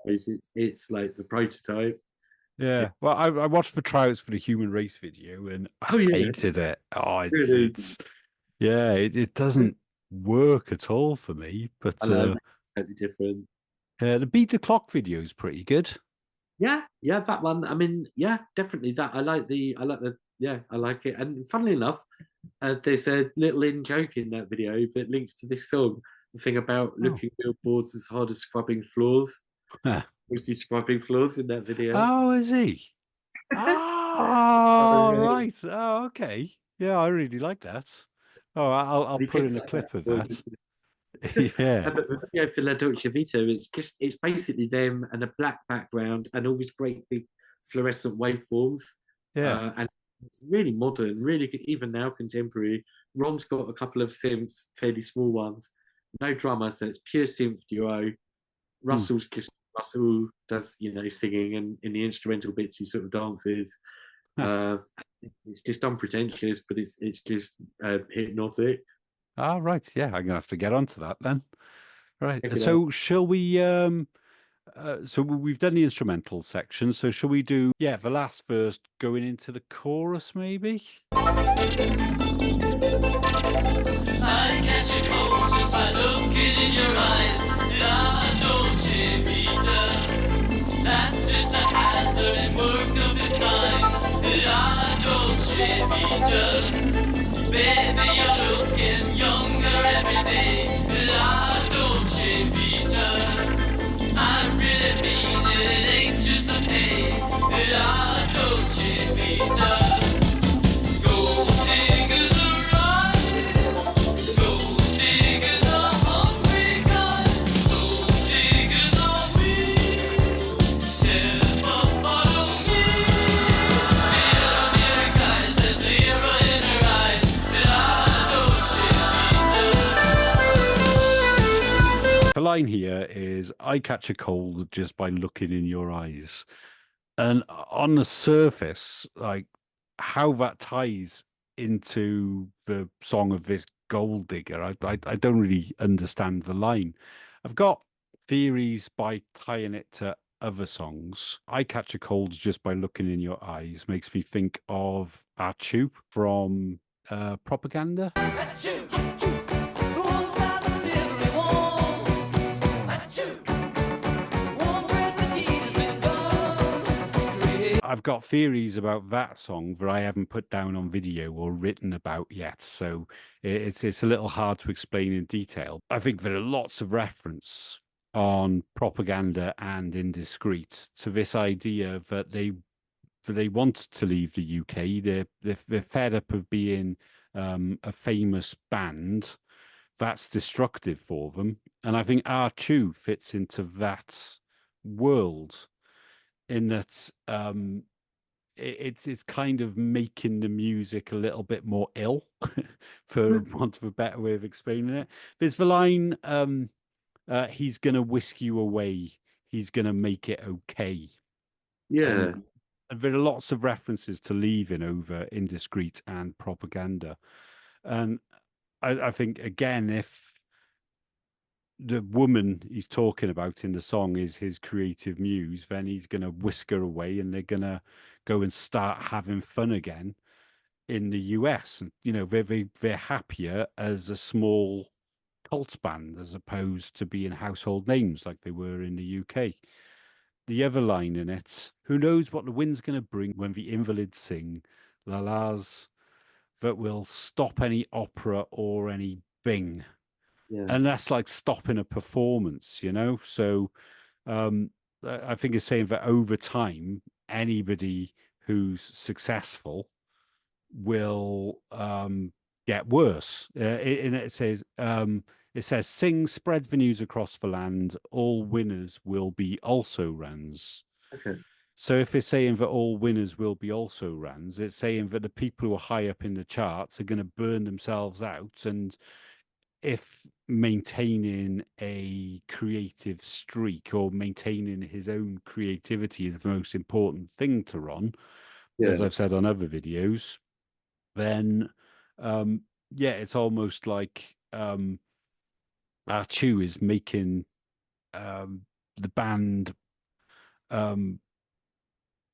it's like the prototype. Yeah. Well, I watched the tryouts for the Human Race video and I Oh yeah, hated it. Oh, really. yeah, it doesn't work at all for me. But I know, totally different. the Beat the Clock video is pretty good. Yeah, yeah, that one. I mean, yeah, definitely that. Yeah, I like it. And funnily enough, there's a little in joke in that video that links to this song. The thing about looking billboards as hard as scrubbing floors. Mostly scrubbing floors in that video. Oh, is he? Oh, right. Oh, okay. Yeah, I really like that. Oh, I'll He put picks in a up clip of that. that. Yeah. But the video for La Dolce Vita, it's basically them and a black background and all these great big fluorescent waveforms. Yeah. And it's really modern, really good, even now contemporary. Rom's got a couple of synths, fairly small ones. No drummer, so it's pure synth duo. Russell does, singing, and in the instrumental bits he sort of dances. It's just unpretentious, but it's just hypnotic. Ah, right. Yeah, I'm gonna have to get onto that then. Right. Check it So shall we so we've done the instrumental section, so shall we do the last verse going into the chorus maybe? I catch a cold just by looking in your eyes. La Dolce Vita. That's just a hazard and work of this kind. La Dolce Vita. Baby, you're looking younger every day. La Dolce Vita. I really mean it, it ain't just a pay. La Dolce Vita. Gold diggers arise. Gold diggers are hungry guys. Gold diggers are we. Step up, follow me. Mirror, mirror, guys, there's mirror in her eyes. La Dolce Vita. The line here is I catch a cold just by looking in your eyes. And on the surface, like how that ties into the song of this gold digger, I don't really understand the line. I've got theories by tying it to other songs. I catch a cold just by looking in your eyes makes me think of Archu from Propaganda. I've got theories about that song that I haven't put down on video or written about yet, so it's a little hard to explain in detail. I think there are lots of reference on Propaganda and Indiscreet to this idea that they want to leave the UK. They're fed up of being a famous band. That's destructive for them, and I think R2 fits into that world. In that it's kind of making the music a little bit more ill, for want of a better way of explaining it. There's the line, he's gonna whisk you away, he's gonna make it okay. Yeah. And there are lots of references to leaving over Indiscreet and Propaganda. And I think, again, if the woman he's talking about in the song is his creative muse, then he's going to whisk her away and they're going to go and start having fun again in the US. And, they're happier as a small cult band as opposed to being household names like they were in the UK. The other line in it, who knows what the wind's going to bring when the invalids sing la-las that will stop any opera or any bing. Yeah. And that's like stopping a performance, So I think it's saying that over time, anybody who's successful will get worse. And it says, sing, spread the news across the land. All winners will be also rans. Okay. So if it's saying that all winners will be also rans, it's saying that the people who are high up in the charts are going to burn themselves out. And if maintaining a creative streak or maintaining his own creativity is the most important thing to Ron, as I've said on other videos, then it's almost like Chu is making the band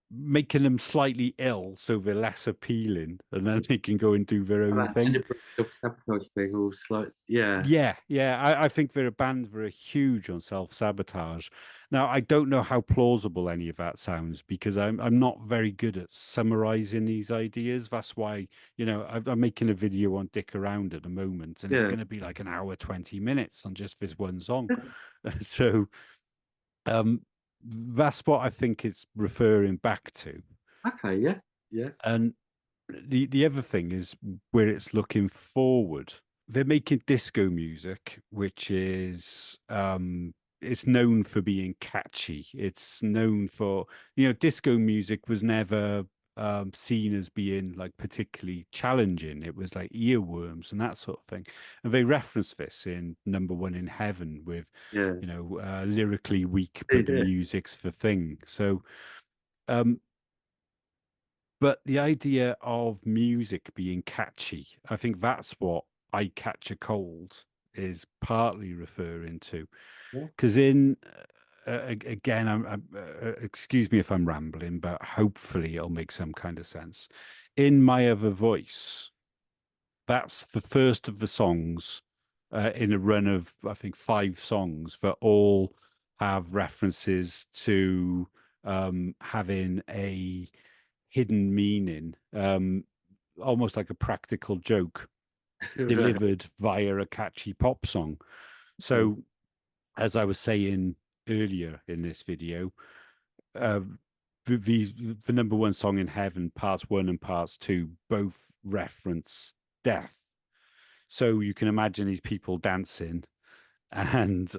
making them slightly ill so they're less appealing, and then they can go and do their own That thing. deliberate self-sabotage thing, or slight, yeah. Yeah. I think they're a band that are huge on self-sabotage. Now, I don't know how plausible any of that sounds because I'm not very good at summarizing these ideas. That's why, I'm making a video on Dick Around at the moment, and it's Yeah. going to be like an hour, 20 minutes on just this one song. So, that's what I think it's referring back to. Okay, yeah, yeah. And the other thing is where it's looking forward. They're making disco music, which is it's known for being catchy. It's known for, disco music was never seen as being like particularly challenging. It was like earworms and that sort of thing. And they reference this in No.1 in Heaven with, Yeah. lyrically weak, but the Yeah. music's the thing. So, but the idea of music being catchy, I think that's what I Catch a Cold is partly referring to. Yeah. Because again, excuse me if I'm rambling, but hopefully it'll make some kind of sense. In My Other Voice, that's the first of the songs in a run of, I think, 5 songs that all have references to having a hidden meaning, almost like a practical joke delivered via a catchy pop song. So, as I was saying earlier in this video, the No.1 song in Heaven, parts 1 and parts 2, both reference death. So you can imagine these people dancing, and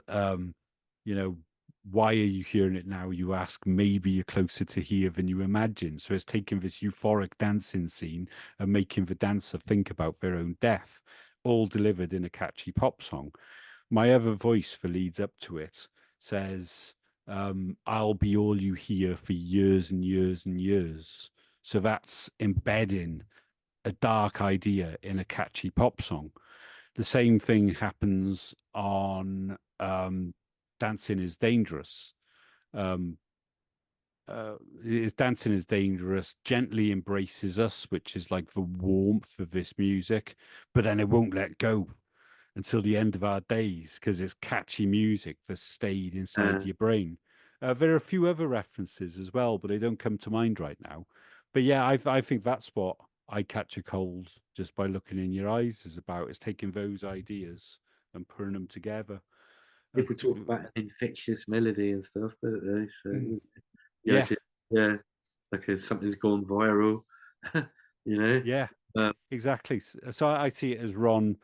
why are you hearing it now? You ask. Maybe you're closer to here than you imagine. So it's taking this euphoric dancing scene and making the dancer think about their own death, all delivered in a catchy pop song. My Other Voice, for leads up to it, says, I'll be all you hear for years and years and years. So that's embedding a dark idea in a catchy pop song. The same thing happens on Dancing is Dangerous. Dancing is Dangerous gently embraces us, which is like the warmth of this music, but then it won't let go until the end of our days because it's catchy music that stayed inside your brain. There are a few other references as well, but they don't come to mind right now. But yeah, I think that's what I Catch a Cold just by looking in your eyes is about. It's taking those ideas and putting them together. People talk about an infectious melody and stuff, don't they? So Yeah. yeah, like something's gone viral, Yeah, exactly. So I see it as Ron,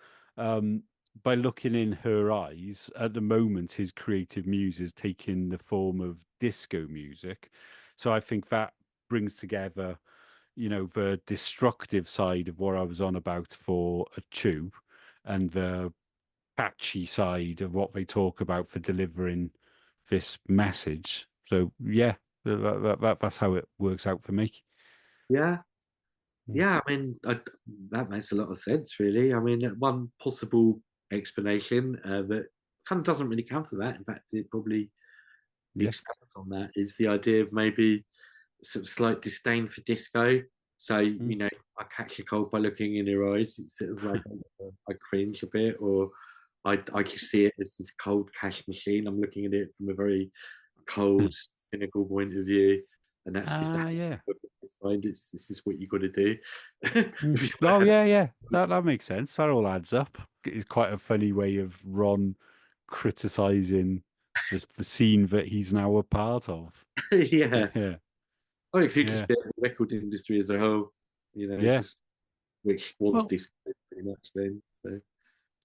by looking in her eyes, at the moment, his creative muse is taking the form of disco music. So I think that brings together, the destructive side of what I was on about for a Chew and the patchy side of what they talk about for delivering this message. So yeah, that's how it works out for me. yeah. Yeah, I mean, that makes a lot of sense, really. I mean, one possible explanation that kind of doesn't really counter that, in fact, it probably expands on that, is the idea of maybe sort of slight disdain for disco. So, I catch a cold by looking in her eyes. It's sort of like I cringe a bit, or I just see it as this cold cash machine. I'm looking at it from a very cold, cynical point of view. And that's just yeah. this is what you got to do. Oh yeah. That makes sense. That all adds up. It's quite a funny way of Ron criticizing the scene that he's now a part of. Yeah. Yeah. Or it could just be the record industry as a whole, just which was this pretty much then. So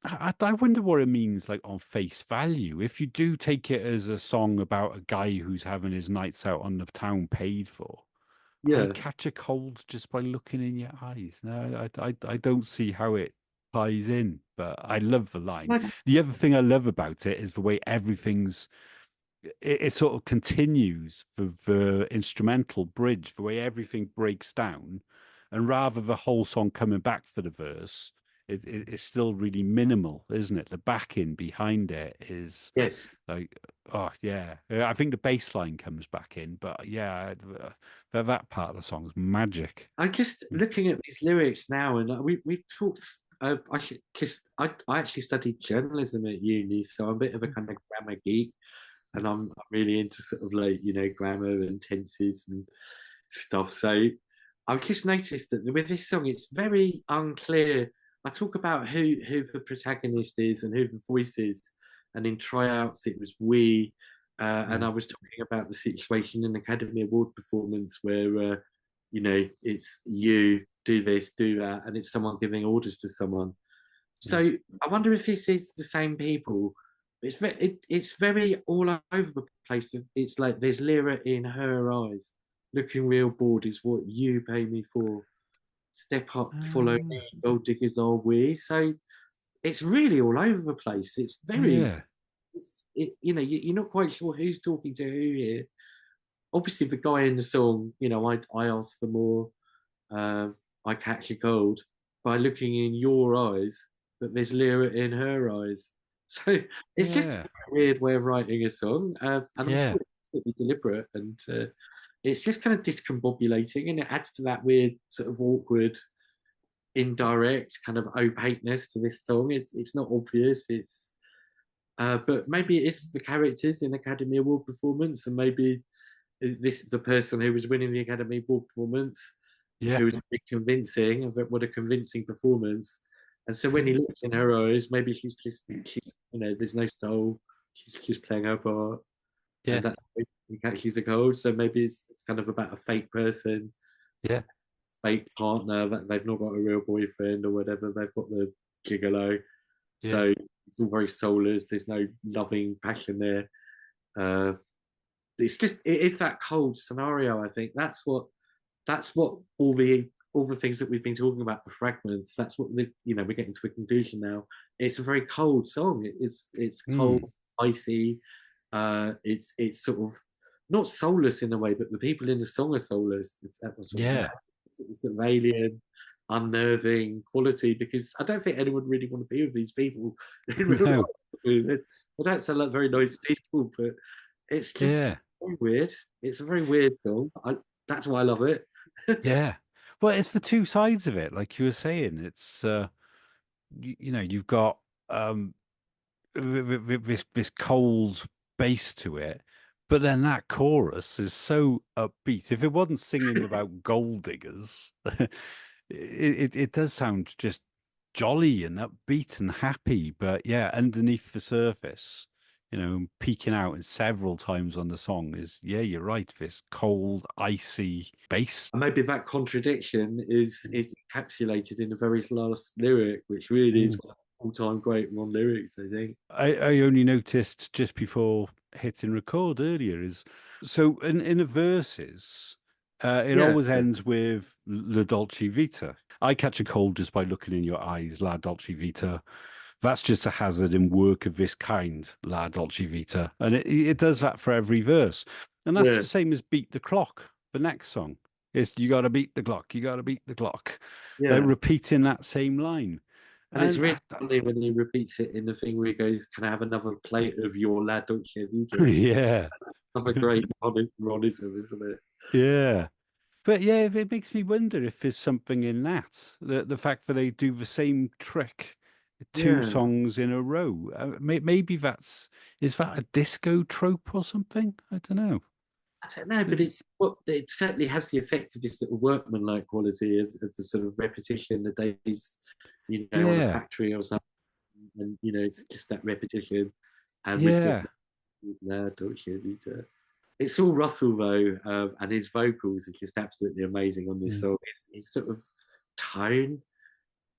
I wonder what it means, like on face value. If you do take it as a song about a guy who's having his nights out on the town paid for, I catch a cold just by looking in your eyes. No, I don't see how it ties in, but I love the line. The other thing I love about it is the way it sort of continues the instrumental bridge, the way everything breaks down, and rather the whole song coming back for the verse, it's still really minimal, isn't it? The backing behind it is Yes. like, oh yeah. I think the bass line comes back in, but yeah, that part of the song is magic. I'm just looking at these lyrics now, and we've talked. I actually studied journalism at uni, so I'm a bit of a kind of grammar geek, and I'm really into sort of like grammar and tenses and stuff. So I've just noticed that with this song, it's very unclear. I talk about who the protagonist is and who the voice is, and in tryouts it was we, and I was talking about the situation in Academy Award performance where it's you do this, do that, and it's someone giving orders to someone. So I wonder if this is the same people. It's very all over the place. It's like there's Lyra in her eyes, looking real bored is what you pay me for. Step up, follow me, gold diggers are we. So it's really all over the place. It's very, Yeah. you're not quite sure who's talking to who here. Obviously, the guy in the song, I ask for more, I catch a cold by looking in your eyes, but there's Lyra in her eyes. So it's just a weird way of writing a song, and I'm sure it's completely deliberate, and it's just kind of discombobulating, and it adds to that weird sort of awkward, indirect kind of opaqueness to this song. It's not obvious. But maybe it's the characters in Academy Award performance, and maybe this is the person who was winning the Academy Award performance, who was really convincing, and what a convincing performance. And so when he looks in her eyes, maybe she's there's no soul. She's just playing her part. Yeah. And that's she's a cold. So maybe it's kind of about a fake person. Yeah. Fake partner that they've not got a real boyfriend or whatever. They've got the gigolo. Yeah. So it's all very soulless. There's no loving passion there. It is that cold scenario. I think that's what all the things that we've been talking about, the fragments. That's what we're getting to the conclusion now. It's a very cold song. It's cold, icy. It's sort of not soulless in a way, but the people in the song are soulless. It's an alien, unnerving quality, because I don't think anyone really want to be with these people. They don't sound like very nice people, but it's just very weird. It's a very weird song. That's why I love it. Yeah. Well, it's the two sides of it, like you were saying. It's you've got this cold bass to it, but then that chorus is so upbeat. If it wasn't singing about gold diggers, it does sound just jolly and upbeat and happy. But yeah, underneath the surface, peeking out and several times on the song is, you're right, this cold, icy bass. And maybe that contradiction is encapsulated in the very last lyric, which really is one of the all-time great Ron lyrics, I think. I only noticed just before hitting record earlier is, so in the verses, it always ends with La Dolce Vita. I catch a cold just by looking in your eyes, La Dolce Vita. That's just a hazard in work of this kind, La Dolce Vita. And it does that for every verse. And that's the same as Beat the Clock, the next song. It's you got to beat the clock, you got to beat the clock. Yeah. Repeating that same line. And it's really funny when he repeats it in the thing where he goes, "Can I have another plate of your La Dolce Vita?" Yeah. Another great Ronism, isn't it? Yeah. But yeah, it makes me wonder if there's something in that. The fact that they do the same trick two songs in a row. Maybe is that a disco trope or something? I don't know. I don't know, but it certainly has the effect of this sort of workman-like quality of the sort of repetition, the days, on a factory or something, and it's just that repetition. And with the Dolce Vita, it's all Russell though, and his vocals are just absolutely amazing on this song. His sort of tone.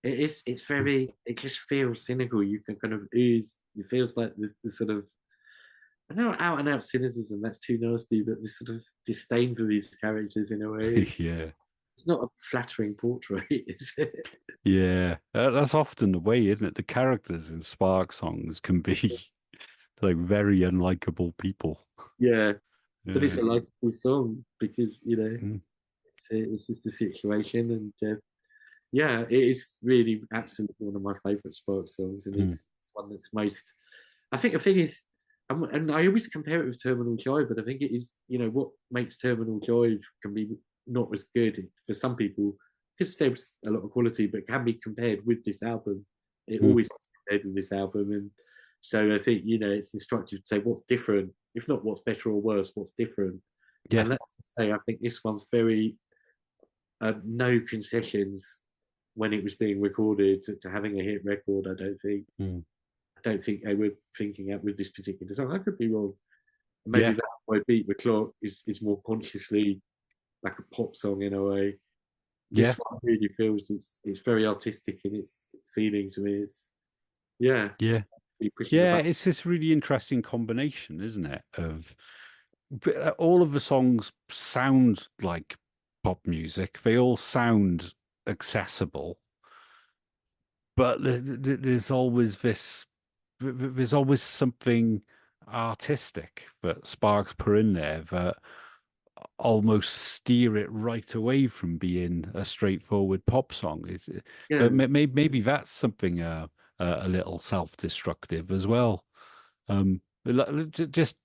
It's very. It just feels cynical. You can kind of ooze. It feels like the sort of. I don't know, out and out cynicism. That's too nasty. But this sort of disdain for these characters in a way. It's not a flattering portrait, is it? Yeah, that's often the way, isn't it? The characters in Spark songs can be like very unlikable people. Yeah, but it's a likable song because it's just a situation, and yeah, it is really absolutely one of my favourite Sparks songs, and Mm. it's one that's most. I think the thing is, and I always compare it with Terminal Joy, but I think it is, what makes Terminal Joy can be not as good for some people because there's a lot of quality, but can be compared with this album. It Mm. always is compared with this album, and so I think it's instructive to say what's different, if not what's better or worse, what's different. Yeah. And let's say I think this one's very no concessions when it was being recorded to having a hit record. I don't think. Mm. I don't think they were thinking that with this particular song. I could be wrong. Maybe Yeah. that's why Beat the Clock is more consciously like a pop song in a way. Yeah. This one really feels it's very artistic in its feeling to me. It's Yeah. really pushing the Yeah, button. it's this really interesting combination, isn't it? Of all of the songs sound like pop music. They all sound accessible, but there's always there's always something artistic that Sparks put in there that almost steer it right away from being a straightforward pop song. Yeah, Maybe that's something a little self-destructive as well. Just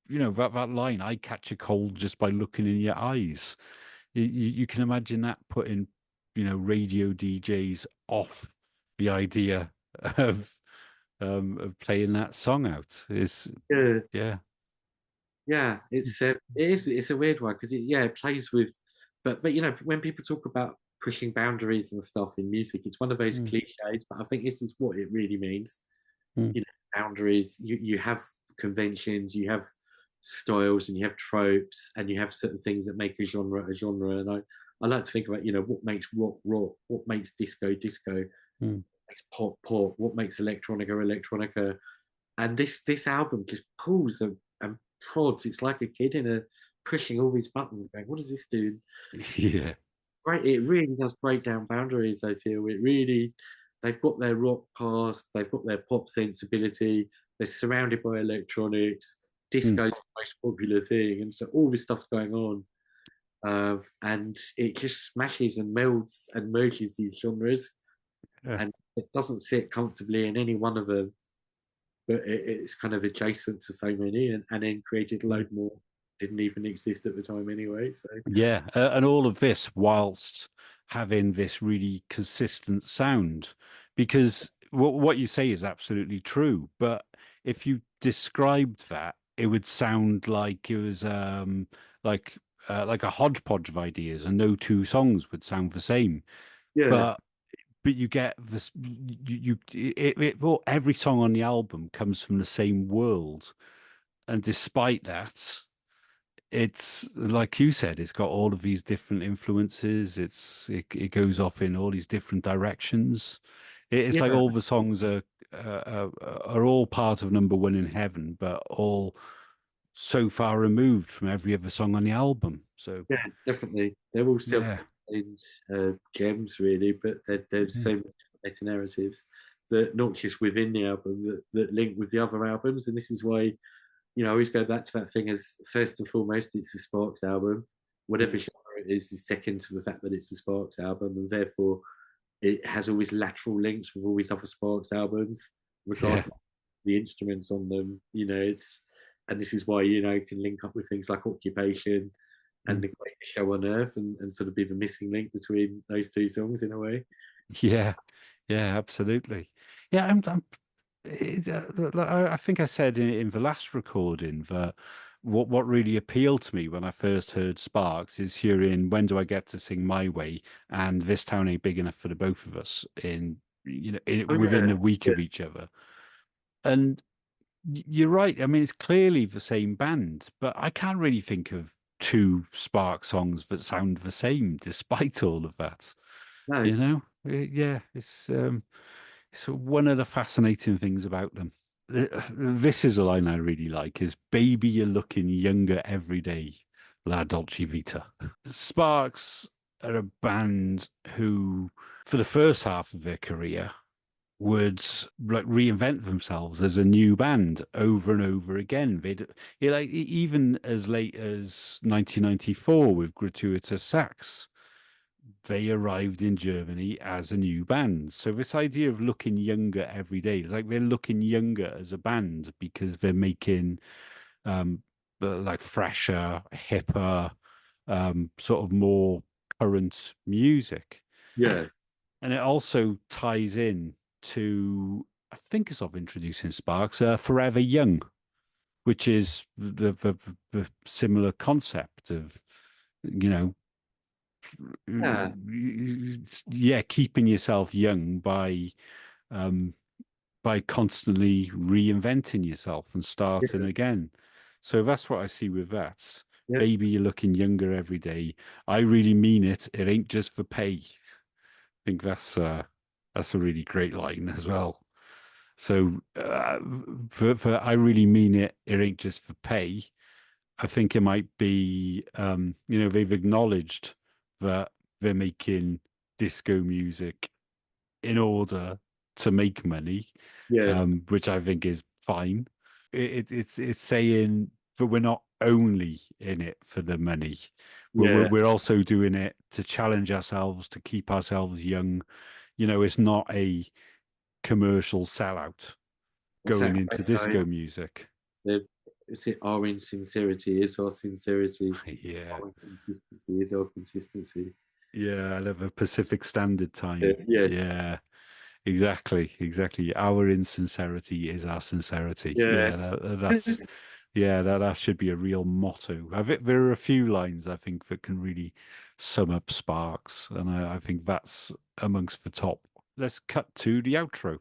that line, "I catch a cold just by looking in your eyes." You can imagine that putting radio DJs off the idea of playing that song out. yeah, Yeah. yeah. It's a weird one because it plays with, but when people talk about pushing boundaries and stuff in music, it's one of those Mm. cliches. But I think this is what it really means. Mm. Boundaries. You have conventions, you have styles, and you have tropes, and you have certain things that make a genre a genre. And I like to think about what makes rock rock, what makes disco disco, Mm. what makes pop pop, what makes electronica electronica. And this album just pulls and prods. It's like a kid pushing all these buttons, going, "What does this do?" Yeah. Right, it really does break down boundaries. I feel it really. They've got their rock past, they've got their pop sensibility. They're surrounded by electronics. Disco's the most popular thing, and so all this stuff's going on, and it just smashes and melds and merges these genres, Yeah. and it doesn't sit comfortably in any one of them, but it's kind of adjacent to so many, and then created a load more didn't even exist at the time anyway. So Yeah, and all of this whilst having this really consistent sound, because what you say is absolutely true. But if you described that, it would sound like it was like like a hodgepodge of ideas, and no two songs would sound the same. yeah, But you get this, well, every song on the album comes from the same world, and despite that, it's like you said, it's got all of these different influences. It goes off in all these different directions. It's like yeah, all the songs are all part of No.1 in Heaven, but all so far removed from every other song on the album. So yeah, definitely. They're all yeah, self-contained gems, really, but there's so many different meta narratives that not just within the album that link with the other albums, and this is why I always go back to that thing as first and foremost, it's the Sparks album. Whatever genre it is second to the fact that it's the Sparks album, and therefore it has all these lateral links with all these other Sparks albums, regardless of the instruments on them. And this is why it can link up with things like Occupation and The Greatest Show on Earth, and sort of be the missing link between those two songs in a way. yeah, absolutely. Yeah, I think I said in the last recording that what really appealed to me when I first heard Sparks is hearing "When Do I Get to Sing My Way" and "This Town Ain't Big Enough for the Both of Us" within a week of each other. And you're right. I mean, it's clearly the same band, but I can't really think of two Sparks songs that sound the same, despite all of that. No, Yeah, it's one of the fascinating things about them. This is a line I really like: "Is baby, you're looking younger every day, La Dolce Vita." Sparks are a band who, for the first half of their career, would like reinvent themselves as a new band over and over again. Even as late as 1994 with Gratuitous Sax, they arrived in Germany as a new band. So this idea of looking younger every day, it's like they're looking younger as a band because they're making like fresher, hipper, sort of more current music. Yeah. And it also ties in to, I think it's of introducing Sparks, Forever Young, which is the similar concept of, Yeah. keeping yourself young by constantly reinventing yourself and starting again. So that's what I see with that. Yeah. Baby, you're looking younger every day. I really mean it. It ain't just for pay. I think that's a really great line as well. So for I really mean it. It ain't just for pay. I think it might be, they've acknowledged that they're making disco music in order to make money, Yeah. which I think is fine. It's saying that we're not only in it for the money. We're also doing it to challenge ourselves, to keep ourselves young. It's not a commercial sellout going into disco music. Is it our insincerity is our sincerity? Yeah. Our consistency is our consistency. Yeah, I love a Pacific Standard Time. Yes. Yeah, exactly. Our insincerity is our sincerity. Yeah. That should be a real motto. There are a few lines I think that can really sum up Sparks, and I think that's amongst the top. Let's cut to the outro.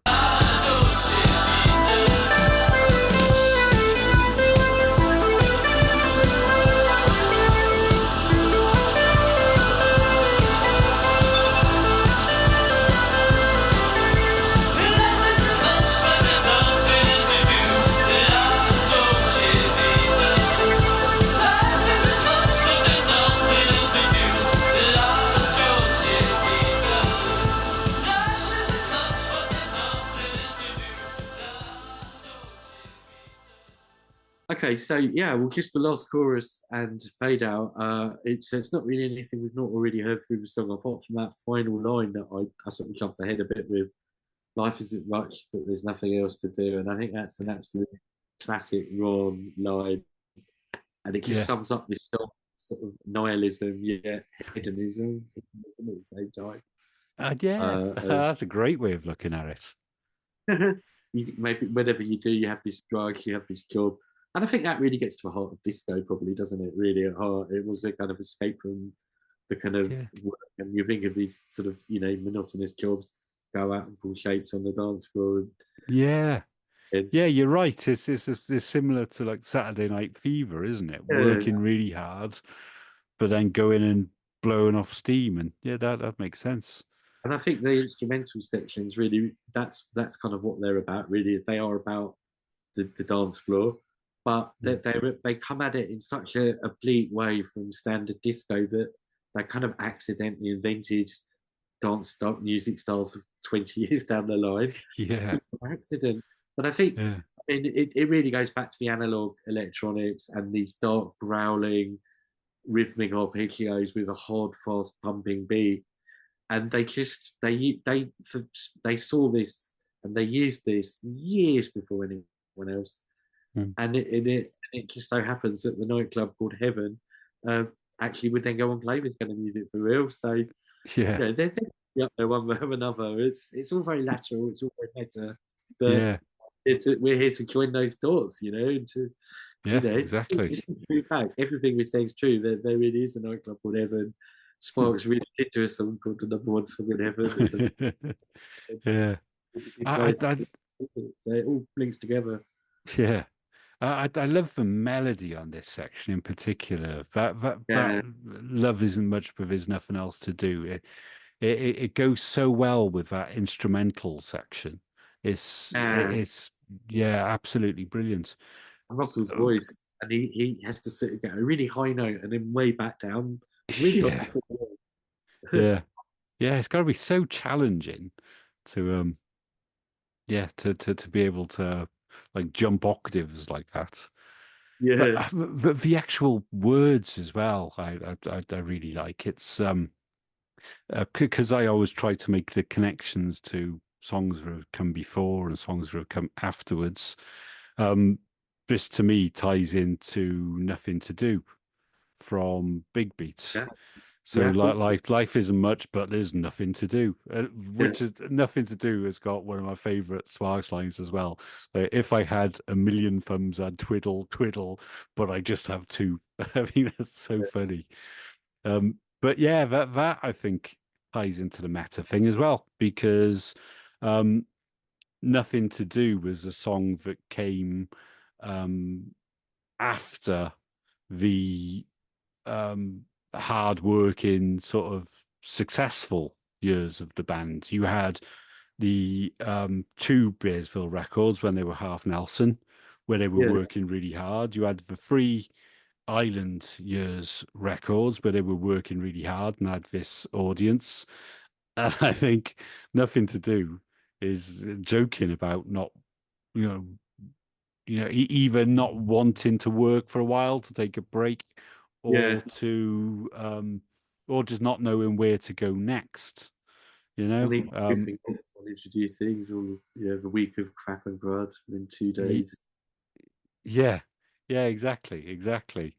Okay, so yeah, well, just the last chorus and fade out. It's not really anything we've not already heard through the song, apart from that final line that I sort of jumped ahead a bit with. Life isn't much, but there's nothing else to do, and I think that's an absolute classic Ron line, and it just sums up this sort of nihilism, hedonism at the same time. That's a great way of looking at it. Maybe whenever you do, you have this drug, you have this job. And I think that really gets to the heart of disco, probably, doesn't it? Really, at heart, it was a kind of escape from the kind of work. And you think of these sort of, monotonous jobs, go out and pull shapes on the dance floor. Yeah, you're right. It's similar to like Saturday Night Fever, isn't it? Working really hard, but then going and blowing off steam, and that makes sense. And I think the instrumental sections really, that's kind of what they're about. Really, they are about the dance floor. But they come at it in such a bleak way from standard disco that they kind of accidentally invented music styles of 20 years down the line. Yeah. Accident. But I think it really goes back to the analog electronics and these dark growling rhythmic arpeggios with a hard, fast pumping beat. And they saw this and they used this years before anyone else. And it just so happens that the nightclub called Heaven actually would then go and play this kind of music for real. So they're up there one way or another. It's all very lateral. It's all very meta. But we're here to join those dots, exactly. In fact, everything we're saying is true. There really is a nightclub called Heaven. Sparks really did do a song called the #1 song in Heaven. So it all links together. Yeah. I love the melody on this section in particular. That love isn't much, but there's nothing else to do. It goes so well with that instrumental section. It's absolutely brilliant. And Russell's voice, and he has to sit and get a really high note and then way back down. Really it's got to be so challenging to to be able to like jump octaves like that. But the actual words as well, I really like. It's because I always try to make the connections to songs that have come before and songs that have come afterwards. This to me ties into Nothing to Do from Big Beats. Yeah. So Yeah, of course. life isn't much, but there's nothing to do, Yeah. which is Nothing to Do has got one of my favorite Sparks lines as well. If I had a million thumbs, I'd twiddle, twiddle, but I just have two. I mean, that's so funny. But yeah, that I think ties into the meta thing as well, because Nothing to Do was a song that came after the hard-working, sort of successful years of the band. You had the two Bearsville records when they were half Nelson, where they were Yeah. working really hard. You had the three Island years records where they were working really hard and had this audience. And I think Nothing to Do is joking about not, either not wanting to work for a while to take a break, Yeah. or just not knowing where to go next. And they moving off on introduce things all the week of crap and grud in 2 days. Yeah, exactly.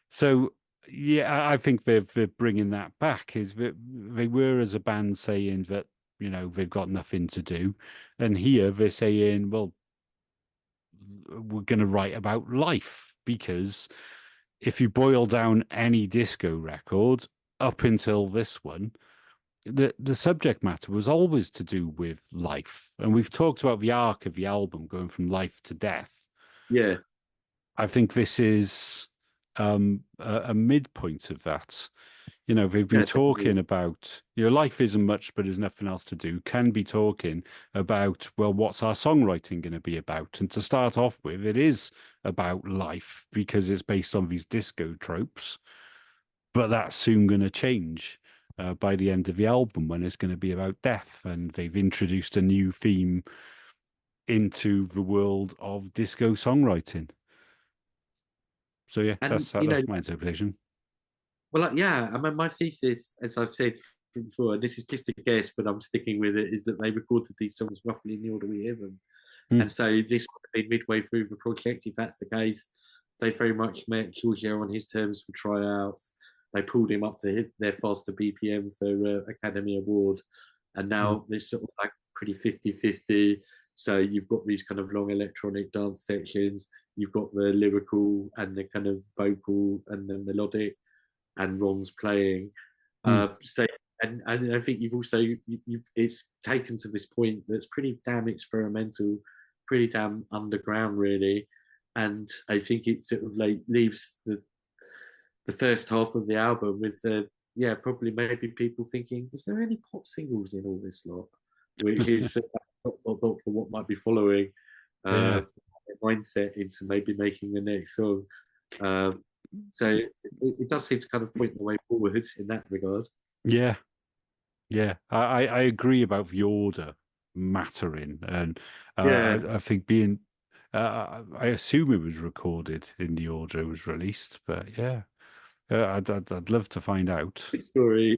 So yeah, I think they're bringing that back. Is that they were as a band saying that they've got nothing to do, and here they're saying, well, we're going to write about life, because if you boil down any disco record up until this one, the subject matter was always to do with life, and we've talked about the arc of the album going from life to death. Yeah. I think this is a midpoint of that. They've been talking about, life isn't much, but there's nothing else to do. Can be talking about, well, what's our songwriting going to be about? And to start off with, it is about life because it's based on these disco tropes, but that's soon going to change by the end of the album, when it's going to be about death. And they've introduced a new theme into the world of disco songwriting. So yeah, And, that's my interpretation. Well, yeah, I mean, my thesis, as I've said before, and this is just a guess, but I'm sticking with it, is that they recorded these songs roughly in the order we hear them. And so this would have been midway through the project. If that's the case, they very much met Giorgio on his terms for tryouts. They pulled him up to hit their faster BPM for Academy Award. And now it's sort of like pretty 50-50. So you've got these kind of long electronic dance sections. You've got the lyrical and the kind of vocal and the melodic, and Ron's playing. So, and I think you've also it's taken to this point that's pretty damn experimental, pretty damn underground, really. And I think it sort of like leaves the first half of the album with probably maybe people thinking, is there any pop singles in all this lot? Which is for what might be following mindset into maybe making the next song. So it does seem to kind of point the way forward in that regard. Yeah. I agree about the order mattering, and I think being. I assume it was recorded in the order it was released, but yeah, I'd love to find out. Good story.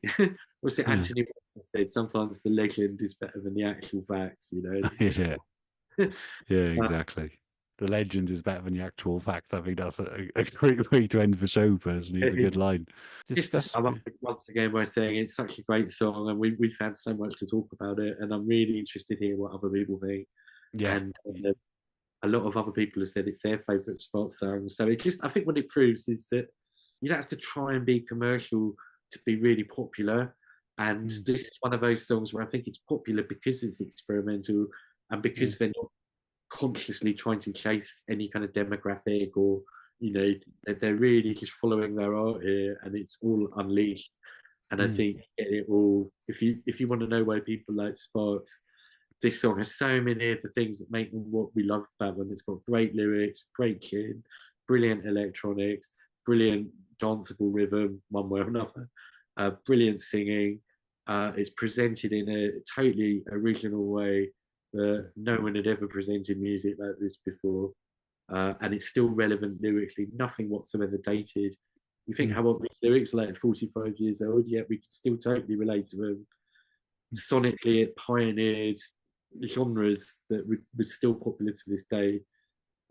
What's it? Anthony Watson said, sometimes the legend is better than the actual facts. Yeah, exactly. The legend is better than the actual fact. I think that's a great way to end the show, personally. It's a good line. Just to sum up once again by saying it's such a great song, and we found so much to talk about it, and I'm really interested to hear what other people think. Yeah. And a lot of other people have said it's their favourite Sparks song. So I think what it proves is that you don't have to try and be commercial to be really popular. And this is one of those songs where I think it's popular because it's experimental, and because they're not consciously trying to chase any kind of demographic, or they're really just following their art here, and it's all unleashed. And I think it all, if you want to know why people like Sparks, this song has so many of the things that make them what we love about them. It's got great lyrics, great kid, brilliant electronics, brilliant danceable rhythm, one way or another, brilliant singing. It's presented in a totally original way. No one had ever presented music like this before, and it's still relevant lyrically, nothing whatsoever dated. You think how old these lyrics are, like 45 years old, yet we can still totally relate to them. Sonically, it pioneered genres that were still popular to this day.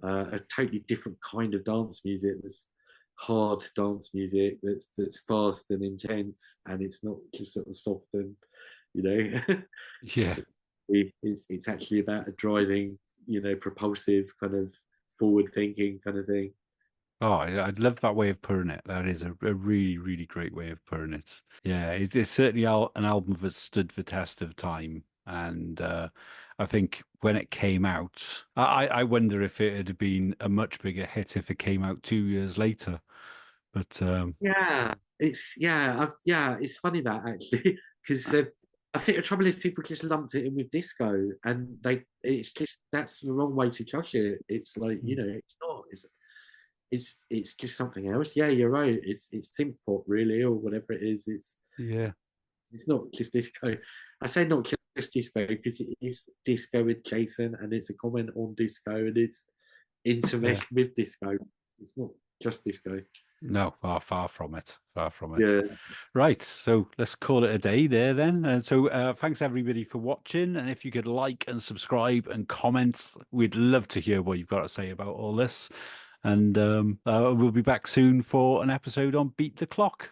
A totally different kind of dance music. There's hard dance music that's fast and intense, and it's not just sort of soft and, you know, Yeah. it's actually about a driving, you know, propulsive kind of forward thinking kind of thing. Oh, I love that way of putting it. That is a really, really great way of putting it. Yeah, it's certainly an album that stood the test of time. And I think when it came out, I wonder if it had been a much bigger hit if it came out 2 years later. But Yeah, it's funny that actually, because I think the trouble is people just lumped it in with disco, and it's just that's the wrong way to judge it. It's like, you know, it's not. It's just something else. Yeah, you're right. It's synth pop really, or whatever it is. yeah, It's not just disco. I say not just disco because it is disco adjacent, and it's a comment on disco, and it's intermeshed with disco. It's not just disco. no, far from it. Far from it. Yeah. Right, so let's call it a day there then. And so thanks everybody for watching. And if you could like and subscribe and comment, we'd love to hear what you've got to say about all this. And we'll be back soon for an episode on Beat the Clock.